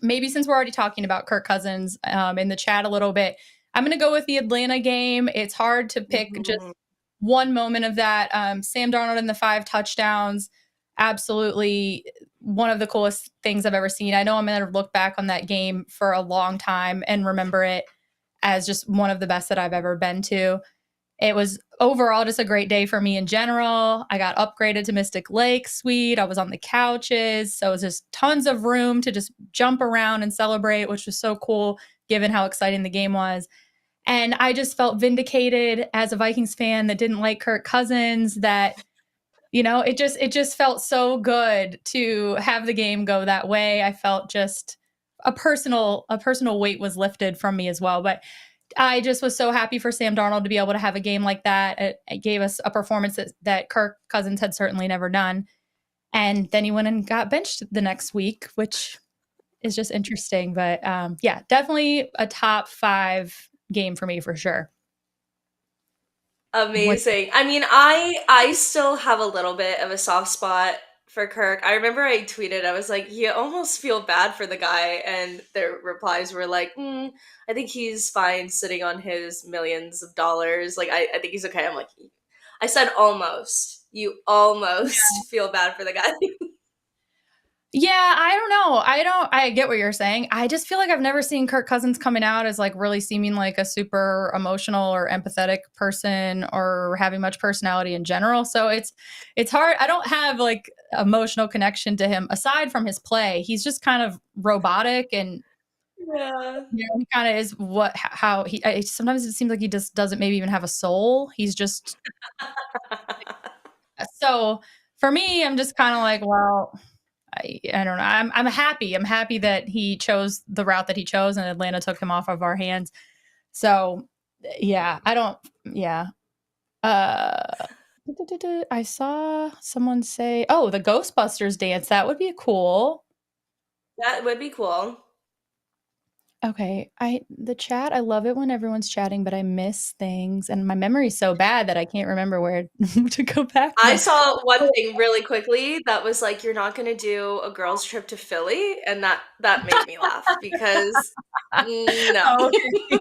maybe since we're already talking about Kirk Cousins in the chat a little bit, I'm going to go with the Atlanta game. It's hard to pick just Mhm. one moment of that. Sam Darnold and the 5 touchdowns, absolutely one of the coolest things I've ever seen. I know I'm going to look back on that game for a long time and remember it as just one of the best that I've ever been to. It was overall just a great day for me in general. I got upgraded to Mystic Lake Suite. I was on the couches. So it was just tons of room to just jump around and celebrate, which was so cool given how exciting the game was. And I just felt vindicated as a Vikings fan that didn't like Kirk Cousins, that it just felt so good to have the game go that way. I felt just a personal weight was lifted from me as well. But I just was so happy for Sam Darnold to be able to have a game like that. It gave us a performance that Kirk Cousins had certainly never done. And then he went and got benched the next week, which is just interesting. But yeah, definitely a top 5 game for me for sure. What? Amazing. I mean, I still have a little bit of a soft spot for Kirk. I remember I tweeted, I was like, you almost feel bad for the guy, and their replies were like, I think he's fine sitting on his millions of dollars. Like, I think he's okay. I'm like, I said almost. You almost feel bad for the guy. Yeah, I don't know. I get what you're saying. I just feel like I've never seen Kirk Cousins coming out as like really seeming like a super emotional or empathetic person or having much personality in general. So it's hard. I don't have like emotional connection to him aside from his play. He's just kind of robotic and Yeah. he kind of is how he sometimes it seems like he just doesn't maybe even have a soul. He's just so for me, I'm just kind of like, well, I don't know. I'm happy. I'm happy that he chose the route that he chose and Atlanta took him off of our hands. So yeah, I don't yeah. Uh I saw someone say, "Oh, the Ghostbusters dance. That would be cool." That would be cool. Okay. The chat, I love it when everyone's chatting, but I miss things and my memory's so bad that I can't remember where to go back I now. saw one thing really quickly that was like, "You're not gonna do a girls' trip to Philly?" And that made me laugh because no. Okay.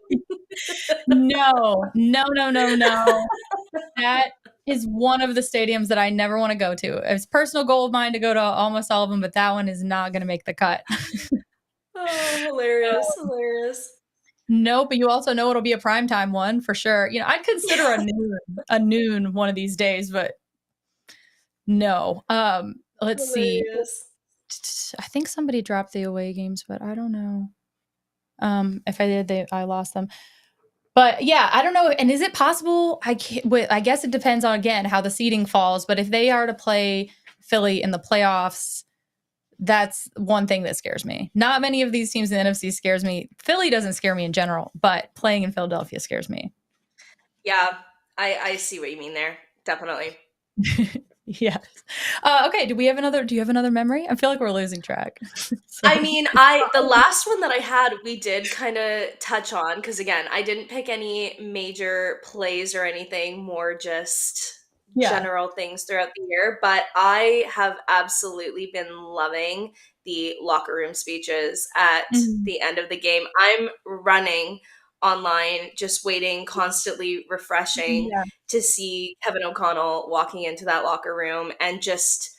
No. No, no, no, no. That is one of the stadiums that I never wanna go to. It's a personal goal of mine to go to almost all of them, but that one is not gonna make the cut. Oh, hilarious, hilarious. Nope, but you also know it'll be a primetime one for sure. I'd consider a noon one of these days, but no. Let's see. Hilarious. I think somebody dropped the away games, but I don't know. If I did, I lost them. But yeah, I don't know. And is it possible? I guess it depends on again how the seeding falls. But if they are to play Philly in the playoffs, that's one thing that scares me. Not many of these teams in the NFC scares me. Philly doesn't scare me in general, but playing in Philadelphia scares me. Yeah, I see what you mean there. Definitely. Yes. Okay. Do you have another memory? I feel like we're losing track. I So mean, I the last one that I had, we did kind of touch on because again, I didn't pick any major plays or anything, more just yeah. general things throughout the year. But I have absolutely been loving the locker room speeches at Mhm. the end of the game. I'm running online, just waiting, constantly refreshing Yeah. to see Kevin O'Connell walking into that locker room and just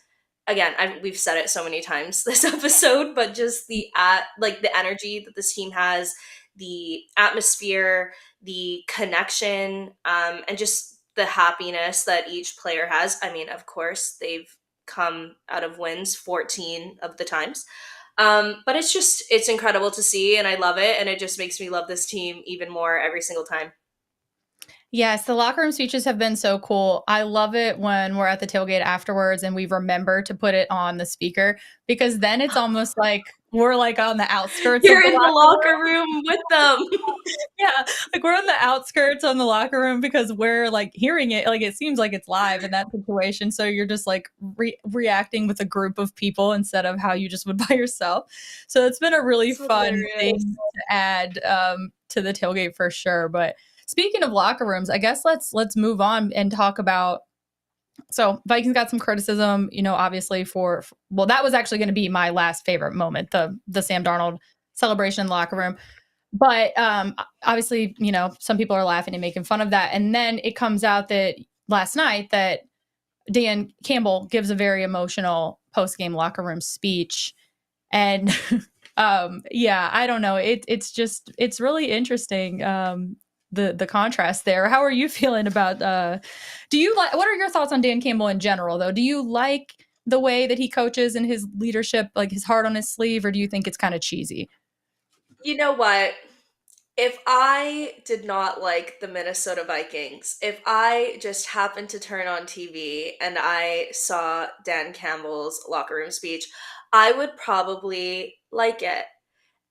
again, we've said it so many times this episode, but just like the energy that this team has, the atmosphere, the connection, and just the happiness that each player has. I mean, of course, they've come out of wins 14 of the times. But it's incredible to see, and I love it, and it just makes me love this team even more every single time. Yes, the locker room speeches have been so cool. I love it when we're at the tailgate afterwards and we remember to put it on the speaker because then it's almost like we're like on the outskirts of You're the in the locker locker room. room with them. Yeah, like we're on the outskirts on the locker room because we're like hearing it. Like it seems like it's live in that situation. So you're just like reacting with a group of people instead of how you just would by yourself. So it's been a really It's fun hilarious. thing to add to the tailgate for sure. But speaking of locker rooms, I guess let's move on and talk about. So Vikings got some criticism, obviously well, that was actually going to be my last favorite moment, the Sam Darnold celebration in the locker room. But obviously, some people are laughing and making fun of that. And then it comes out that last night that Dan Campbell gives a very emotional post game locker room speech. And yeah, I don't know. It's really interesting. The contrast there. How are you feeling about do you like what are your thoughts on Dan Campbell in general though? Do you like the way that he coaches and his leadership, like his heart on his sleeve, or do you think it's kind of cheesy? You know what? If I did not like the Minnesota Vikings, if I just happened to turn on TV and I saw Dan Campbell's locker room speech, I would probably like it.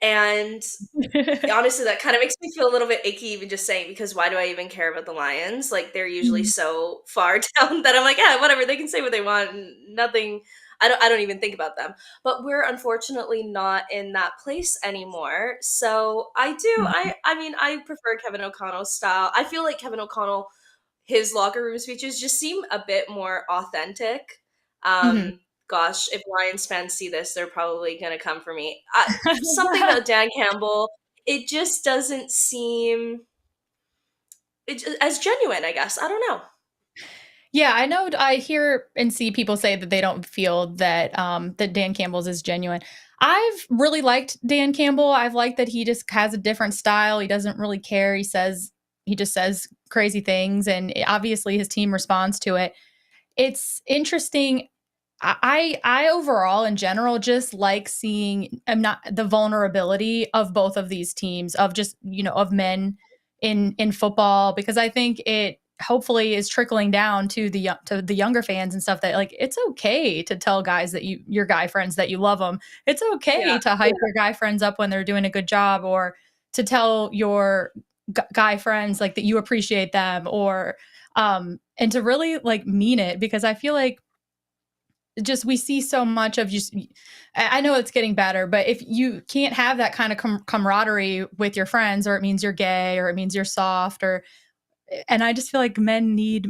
And honestly, that kind of makes me feel a little bit icky even just saying because why do I even care about the Lions? Like they're usually Mhm. so far down that I'm like, yeah, whatever, they can say what they want. Nothing I don't even think about them. But we're unfortunately not in that place anymore. So I mean I prefer Kevin O'Connell's style. I feel like Kevin O'Connell his locker room speeches just seem a bit more authentic. Mhm. Gosh, if Lions fans see this, they're probably going to come for me. Something about Dan Campbell, it just doesn't seem as genuine, I guess. I don't know. Yeah, I know I hear and see people say that they don't feel that that Dan Campbell's is genuine. I've really liked Dan Campbell. I've liked that he just has a different style. He doesn't really care. He just says crazy things and obviously his team responds to it. It's interesting. I overall in general just like seeing not the vulnerability of both of these teams of just of men in football because I think it hopefully is trickling down to the younger fans and stuff that like it's okay to tell guys that your guy friends that you love them. It's okay Yeah. to hype your guy friends up when they're doing a good job or to tell your guy friends like that you appreciate them or and to really like mean it because I feel like just we see so much of just I know it's getting better, but if you can't have that kind of camaraderie with your friends or it means you're gay or it means you're soft or and I just feel like men need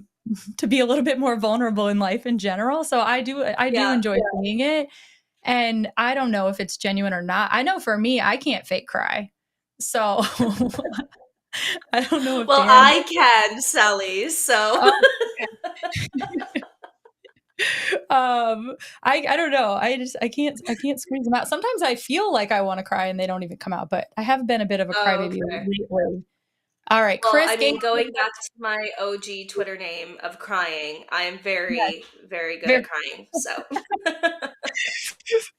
to be a little bit more vulnerable in life in general. So I do Yeah. enjoy seeing it. And I don't know if it's genuine or not. I know for me, I can't fake cry. So I don't know if Well, Dan I can, Sally. So oh, I don't know. I can't squeeze them out. Sometimes I feel like I want to cry and they don't even come out, but I have been a bit of a oh, crybaby okay. lately. All right, Well, Chris I Gates. mean, going back to my OG Twitter name of crying, I am Yes, very, very good at very crying. So,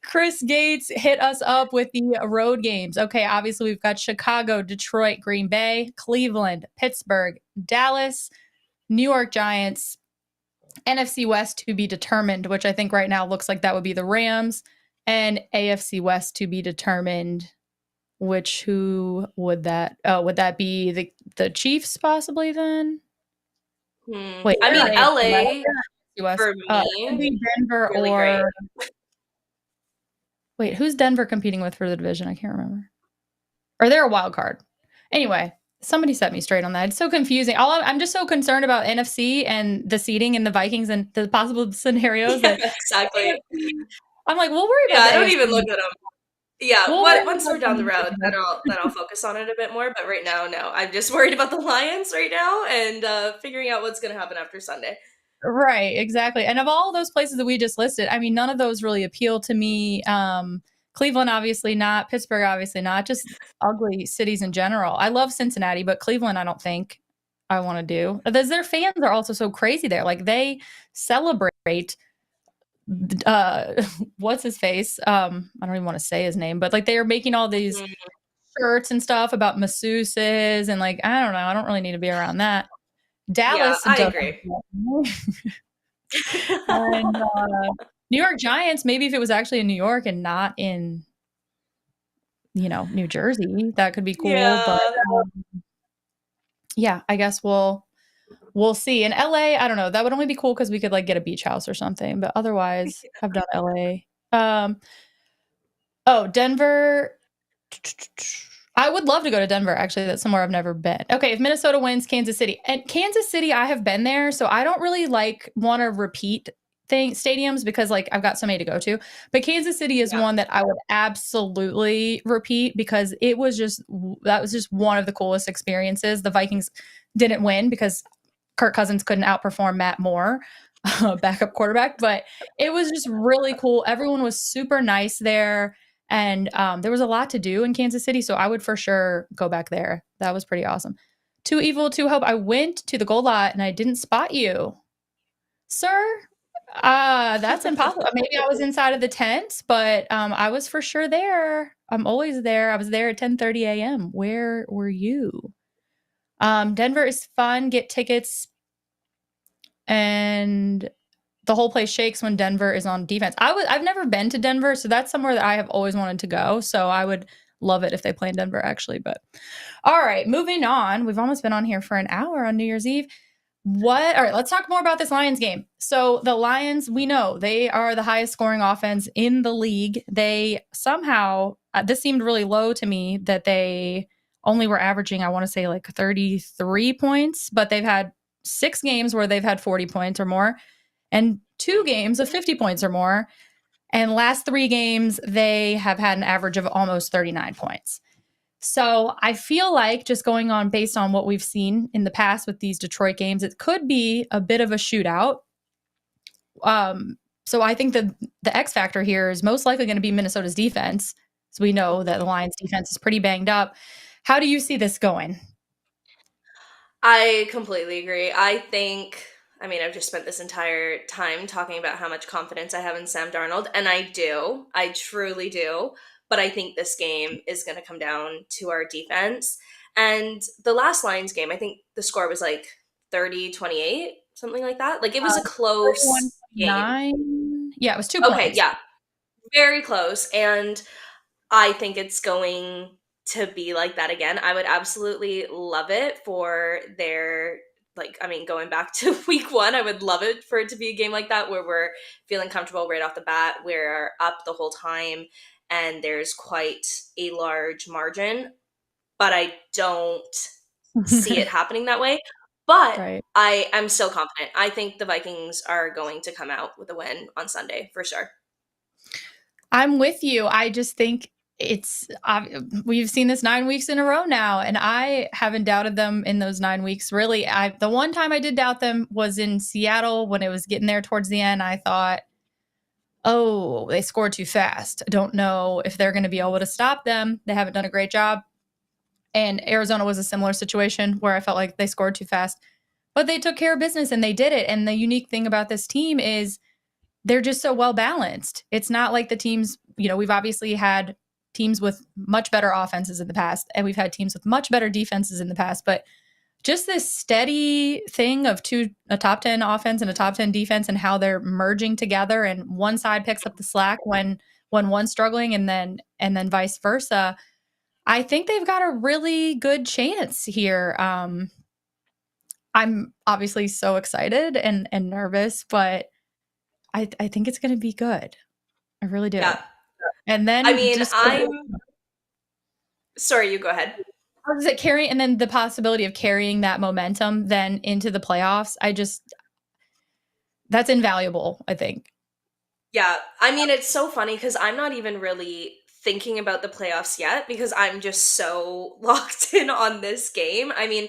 Chris Gates hit us up with the road games. Okay, obviously we've got Chicago, Detroit, Green Bay, Cleveland, Pittsburgh, Dallas, New York Giants, NFC West to be determined, which I think right now looks like that would be the Rams, and AFC West to be determined. Which who would that? Oh, would that be the Chiefs possibly then? Wait, I they're mean, not AFC West. LA They're not AFC West. for It could me, be Denver really great. or wait, who's Denver competing with for the division? I can't remember. Or they're a wild card. Anyway, somebody set me straight on that. It's so confusing. I'm just so concerned about NFC and the seeding and the Vikings and the possible scenarios Yeah, that exactly. AFC, I'm like, we'll worry Yeah, about the I don't even AFC. look at them. Yeah, We'll what worry once about we're down the them road, later. then I'll focus on it a bit more. But right now, no, I'm just worried about the Lions right now and figuring out what's going to happen after Sunday. Right, exactly. And of all those places that we just listed, I mean, none of those really appeal to me. Cleveland, obviously not. Pittsburgh, obviously not. Just ugly cities in general. I love Cincinnati, but Cleveland, I don't think I want to do. Because their fans are also so crazy there. Like they celebrate uh what's his face? I don't even want to say his name, but like they are making all these Mm, shirts and stuff about masseuses and like I don't know. I don't really need to be around that. yeah, Dallas I doesn't. agree. And New York Giants, maybe if it was actually in New York and not in, New Jersey, that could be cool. But Yeah. yeah, I guess we'll see. In LA, I don't know. That would only be cool because we could like get a beach house or something. But otherwise, I've done LA. Oh, Denver. I would love to go to Denver, actually. That's somewhere I've never been. Okay, if Minnesota wins, Kansas City. And Kansas City, I have been there, so I don't really like want to repeat stadiums because like I've got so many to go to. But Kansas City is Yeah. one that I would absolutely repeat because that was just one of the coolest experiences. The Vikings didn't win because Kirk Cousins couldn't outperform Matt Moore, backup quarterback, but it was just really cool. Everyone was super nice there. And there was a lot to do in Kansas City, so I would for sure go back there. That was pretty awesome. Too evil, too hope. I went to the gold lot and I didn't spot you, sir. That's impossible. Maybe I was inside of the tent, but I was for sure there. I'm always there. I was there at 10:30 a.m. Where were you? Denver is fun. Get tickets, and the whole place shakes when Denver is on defense. I've never been to Denver, so that's somewhere that I have always wanted to go. So I would love it if they play in Denver actually, but all right, moving on. We've almost been on here for an hour on New Year's Eve. All right, let's talk more about this Lions game. So the Lions, we know they are the highest scoring offense in the league. They somehow this seemed really low to me that they only were averaging, I want to say like 33 points, but they've had 6 games where they've had 40 points or more and 2 games of 50 points or more. And last 3 games, they have had an average of almost 39 points. So I feel like just going on based on what we've seen in the past with these Detroit games, it could be a bit of a shootout. So I think the X factor here is most likely going to be Minnesota's defense. So we know that the Lions defense is pretty banged up. How do you see this going? I completely agree. I mean, I've just spent this entire time talking about how much confidence I have in Sam Darnold, and I do. I truly do. But I think this game is going to come down to our defense. And the last Lions game, I think the score was like 30-28, something like that. Like it was a close game. 31-29. Yeah, it was 2 Okay, points. yeah, very close. And I think it's going to be like that again. I would absolutely love it for their I mean, going back to week 1, I would love it for it to be a game like that where we're feeling comfortable right off the bat, we're up the whole time and there's quite a large margin, but I don't see it happening that way. But Right. I am so confident. I think the Vikings are going to come out with a win on Sunday for sure. I'm with you. I just think we've seen this 9 weeks in a row now, and I haven't doubted them in those 9 weeks. Really, the one time I did doubt them was in Seattle when it was getting there towards the end. I thought, oh, they scored too fast. I don't know if they're going to be able to stop them. They haven't done a great job. And Arizona was a similar situation where I felt like they scored too fast, but they took care of business and they did it. And the unique thing about this team is they're just so well balanced. It's not like the teams, we've obviously had teams with much better offenses in the past, and we've had teams with much better defenses in the past, but just this steady thing of a top 10 offense and a top 10 defense and how they're merging together and one side picks up the slack when one's struggling and then vice versa. I think they've got a really good chance here. I'm obviously so excited and nervous, but I think it's going to be good. I really do. Yeah. And I then mean, just I'm sorry, you go ahead. how does it carry, and then the possibility of carrying that momentum then into the playoffs. That's invaluable, I think. Yeah, I mean, it's so funny because I'm not even really thinking about the playoffs yet because I'm just so locked in on this game. I mean,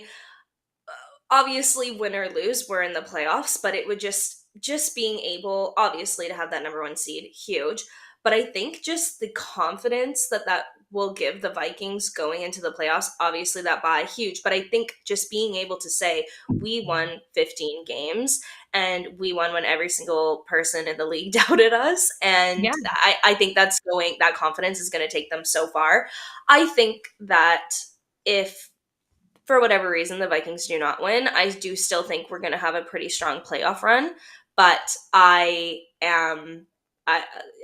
obviously win or lose, we're in the playoffs, but it would just being able obviously to have that number 1 seed, huge. But I think just the confidence that will give the Vikings going into the playoffs, obviously that bye huge, but I think just being able to say we won 15 games and we won when every single person in the league doubted us, and Yeah. I think that confidence is going to take them so far. I think that if for whatever reason the Vikings do not win, I do still think we're going to have a pretty strong playoff run. But I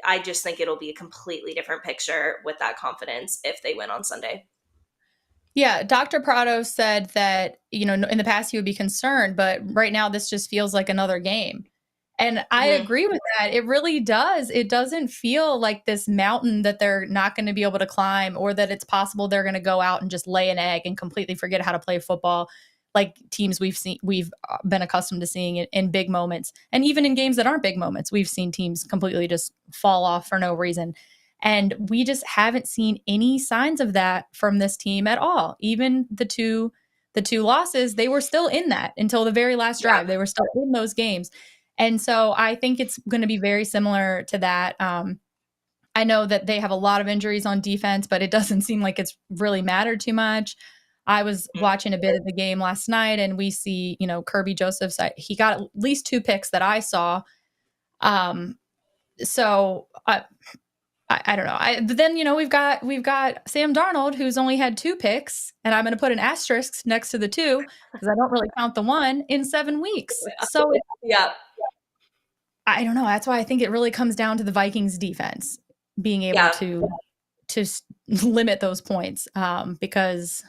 I just think it'll be a completely different picture with that confidence if they win on Sunday. Yeah, Dr. Prado said that, in the past he would be concerned, but right now this just feels like another game. And I Hmm. agree with that. It really does. It doesn't feel like this mountain that they're not going to be able to climb, or that it's possible they're going to go out and just lay an egg and completely forget how to play football, like teams we've been accustomed to seeing it in big moments. And even in games that aren't big moments, we've seen teams completely just fall off for no reason. And we just haven't seen any signs of that from this team at all. Even the two losses, they were still in that until the very last Yeah. drive. They were still in those games. And so I think it's going to be very similar to that. I know that they have a lot of injuries on defense, but it doesn't seem like it's really mattered too much. I was Mhm. watching a bit of the game last night, and we see, Kirby Joseph's. He got at least 2 picks that I saw. Um, so I don't know. But then we've got Sam Darnold, who's only had 2 picks, and I'm going to put an asterisk next to the 2 because I don't really count the 1 in 7 weeks. So Yeah. I don't know. That's why I think it really comes down to the Vikings defense being able Yeah. to limit those points. Because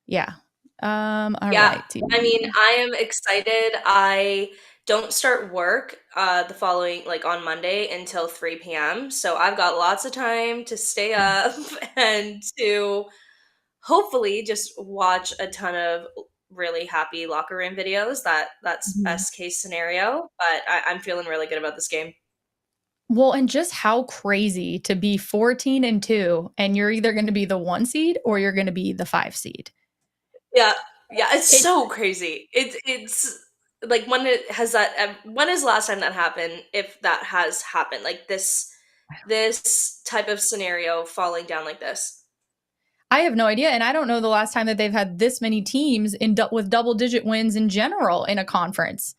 yeah. All Yeah. right. I mean, I am excited. I don't start work the following like on Monday until 3 p.m. So I've got lots of time to stay up and to hopefully just watch a ton of really happy locker room videos. That's Mhm. best case scenario, but I'm feeling really good about this game. Well, and just how crazy to be 14-2, and you're either going to be the 1 seed or you're going to be the 5 seed. Yeah, yeah, it's It so crazy. It's like when is the last time that happened? If that has happened, like this type of scenario falling down like this. I have no idea, and I don't know the last time that they've had this many teams with double-digit wins in general in a conference.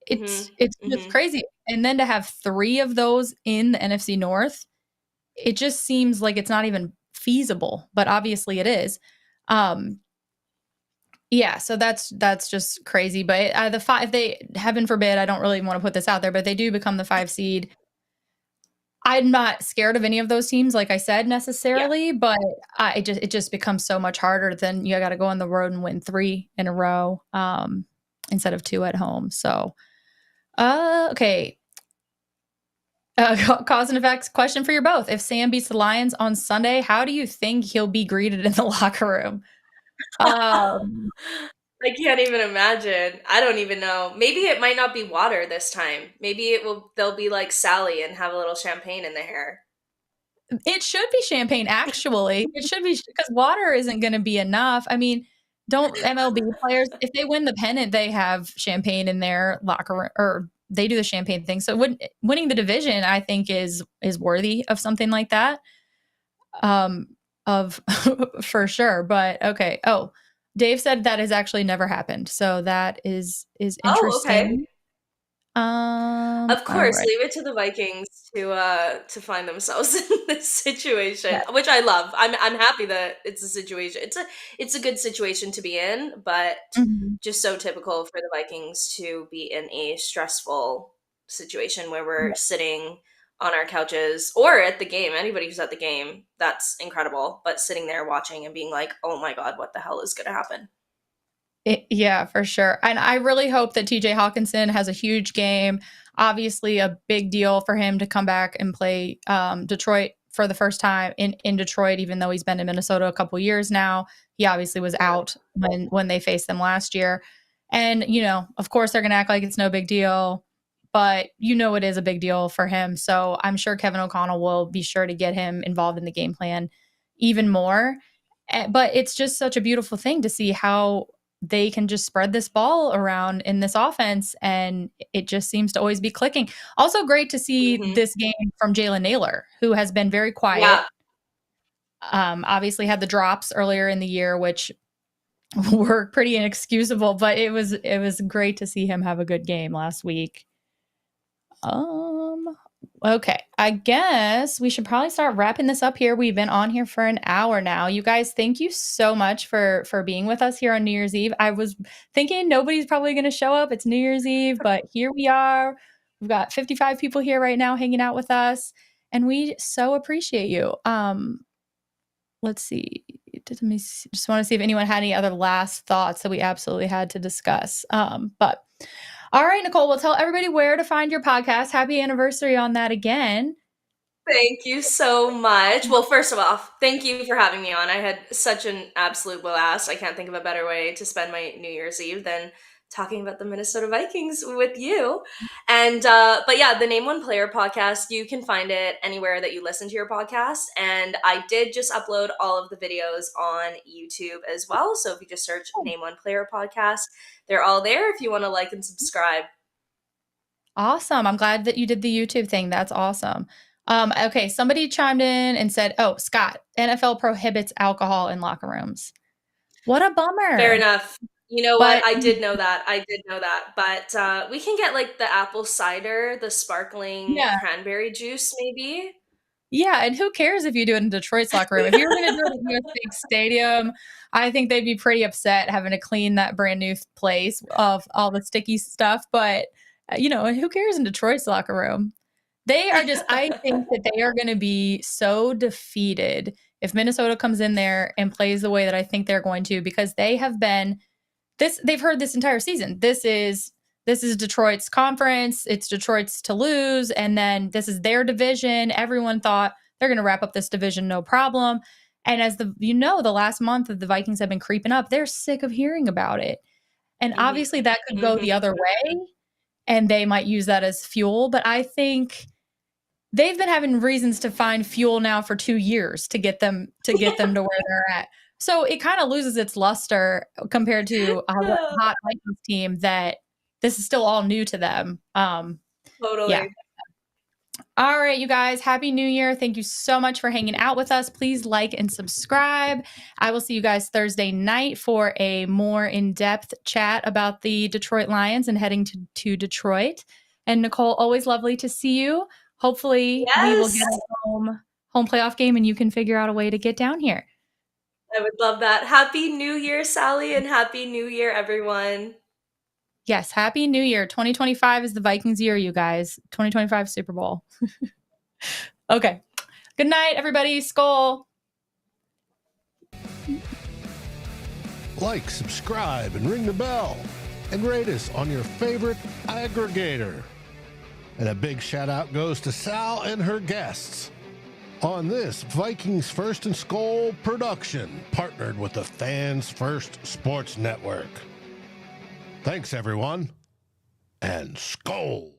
Mhm. It's just Mhm. crazy, and then to have 3 of those in the NFC North, it just seems like it's not even feasible, but obviously it is. Um, yeah, so that's just crazy, but, the 5 they heaven forbid, I don't really wanna put this out there, but they do become the 5 seed. I'm not scared of any of those teams, like I said, Yeah. necessarily, but it just becomes so much harder than you gotta go on the road and win 3 in a row, instead of 2 at home, so, okay. Cause and effects question for you both. If Sam beats the Lions on Sunday, how do you think he'll be greeted in the locker room? Um, I can't even imagine. I don't even know. Maybe it might not be water this time. Maybe they'll be like Sally and have a little champagne in their hair. it should be champagne, actually. It should be because water isn't gonna be enough. I mean, don't MLB players, if they win the pennant, they have champagne in their locker room, or they do the champagne thing. So winning the division, I think, is worthy of something like that. Um, of for sure. But okay. Oh, Dave said that has actually never happened. So that is Oh, okay. interesting. Of All course, right. leave it to the Vikings to find themselves in this situation, Yeah. which I love. I'm happy that it's a situation. It's a good situation to be in, but Mhm. just so typical for the Vikings to be in a stressful situation where we're Yeah. sitting on our couches or at the game. Anybody who's at the game, that's incredible. But sitting there watching and being like, "Oh my god, what the hell is going to happen?" Yeah, for sure. And I really hope that TJ Hawkinson has a huge game. Obviously, a big deal for him to come back and play Detroit for the first time in Detroit, even though he's been in Minnesota a couple years now. He obviously was Yeah. out when they faced them last year. And, of course, they're going to act like it's no big deal, but it is a big deal for him. So I'm sure Kevin O'Connell will be sure to get him involved in the game plan even more. But it's just such a beautiful thing to see how they can just spread this ball around in this offense, and it just seems to always be clicking. Also great to see Hmm. this game from Jalen Naylor, who has been very Yeah. quiet. Obviously had the drops earlier in the year, which were pretty inexcusable, but it was great to see him have a good game last week. Um, okay. I guess we should probably start wrapping this up here. We've been on here for an hour now. You guys, thank you so much for being with us here on New Year's Eve. I was thinking nobody's probably going to show up. It's New Year's Eve, but here we are. We've got 55 people here right now hanging out with us, and we so appreciate you. Let's see. Just want to see if anyone had any other last thoughts that we absolutely had to discuss. But all right, Nicole, we'll tell everybody where to find your podcast. Happy anniversary on that again. Thank you so much. Well, first of all, thank you for having me on. I had such an absolute blast. I can't think of a better way to spend my New Year's Eve than talking about the Minnesota Vikings with you. And but yeah, the Name One Player podcast, you can find it anywhere that you listen to your podcast. And I did just upload all of the videos on YouTube as well. So if you just search Name One Player podcast, they're all there if you want to like and subscribe. Awesome. I'm glad that you did the YouTube thing. That's awesome. Okay, somebody chimed in and said, "Oh, Scott, NFL prohibits alcohol in locker rooms." What a Fair bummer. enough. You know what? But I did know that. I did know that. But we can get like the apple cider, the sparkling yeah, cranberry juice, maybe. yeah, and who cares if you do it in Detroit's locker room? If you were going to do it at US Bank Stadium, I think they'd be pretty upset having to clean that brand new place of all the sticky stuff. But who cares in Detroit's locker room? They are just I think that they are gonna be so defeated if Minnesota comes in there and plays the way that I think they're going to, because they've heard this entire season. This is Detroit's conference, it's Detroit's to lose, and then this is their division. Everyone thought they're gonna wrap up this division no problem. And as the last month of the Vikings have been creeping up, they're sick of hearing about it. And Mhm. obviously that could go the Mhm. other way and they might use that as fuel, but I think they've been having reasons to find fuel now for 2 years to get them to where they're at. So it kinda loses its luster compared to a hot Vikings team that this is still all new to them. Yeah. Totally. All right, you guys, happy New Year. Thank you so much for hanging out with us. Please like and subscribe. I will see you guys Thursday night for a more in-depth chat about the Detroit Lions and heading to Detroit. And Nicole, always lovely to see you. Hopefully, we will Yes. get a home playoff game and you can figure out a way to get down here. I would love that. Happy New Year, Sally, and Happy New Year, everyone. Yes, happy New Year. 2025 is the Vikings year, you guys. 2025 Super Bowl. Okay. Good night, everybody. Skol. Like, subscribe, and ring the bell. And rate us on your favorite aggregator. And a big shout out goes to Sal and her guests on this Vikings First and SKOL production, partnered with the Fans First Sports Network. Thanks, everyone, and SKOL.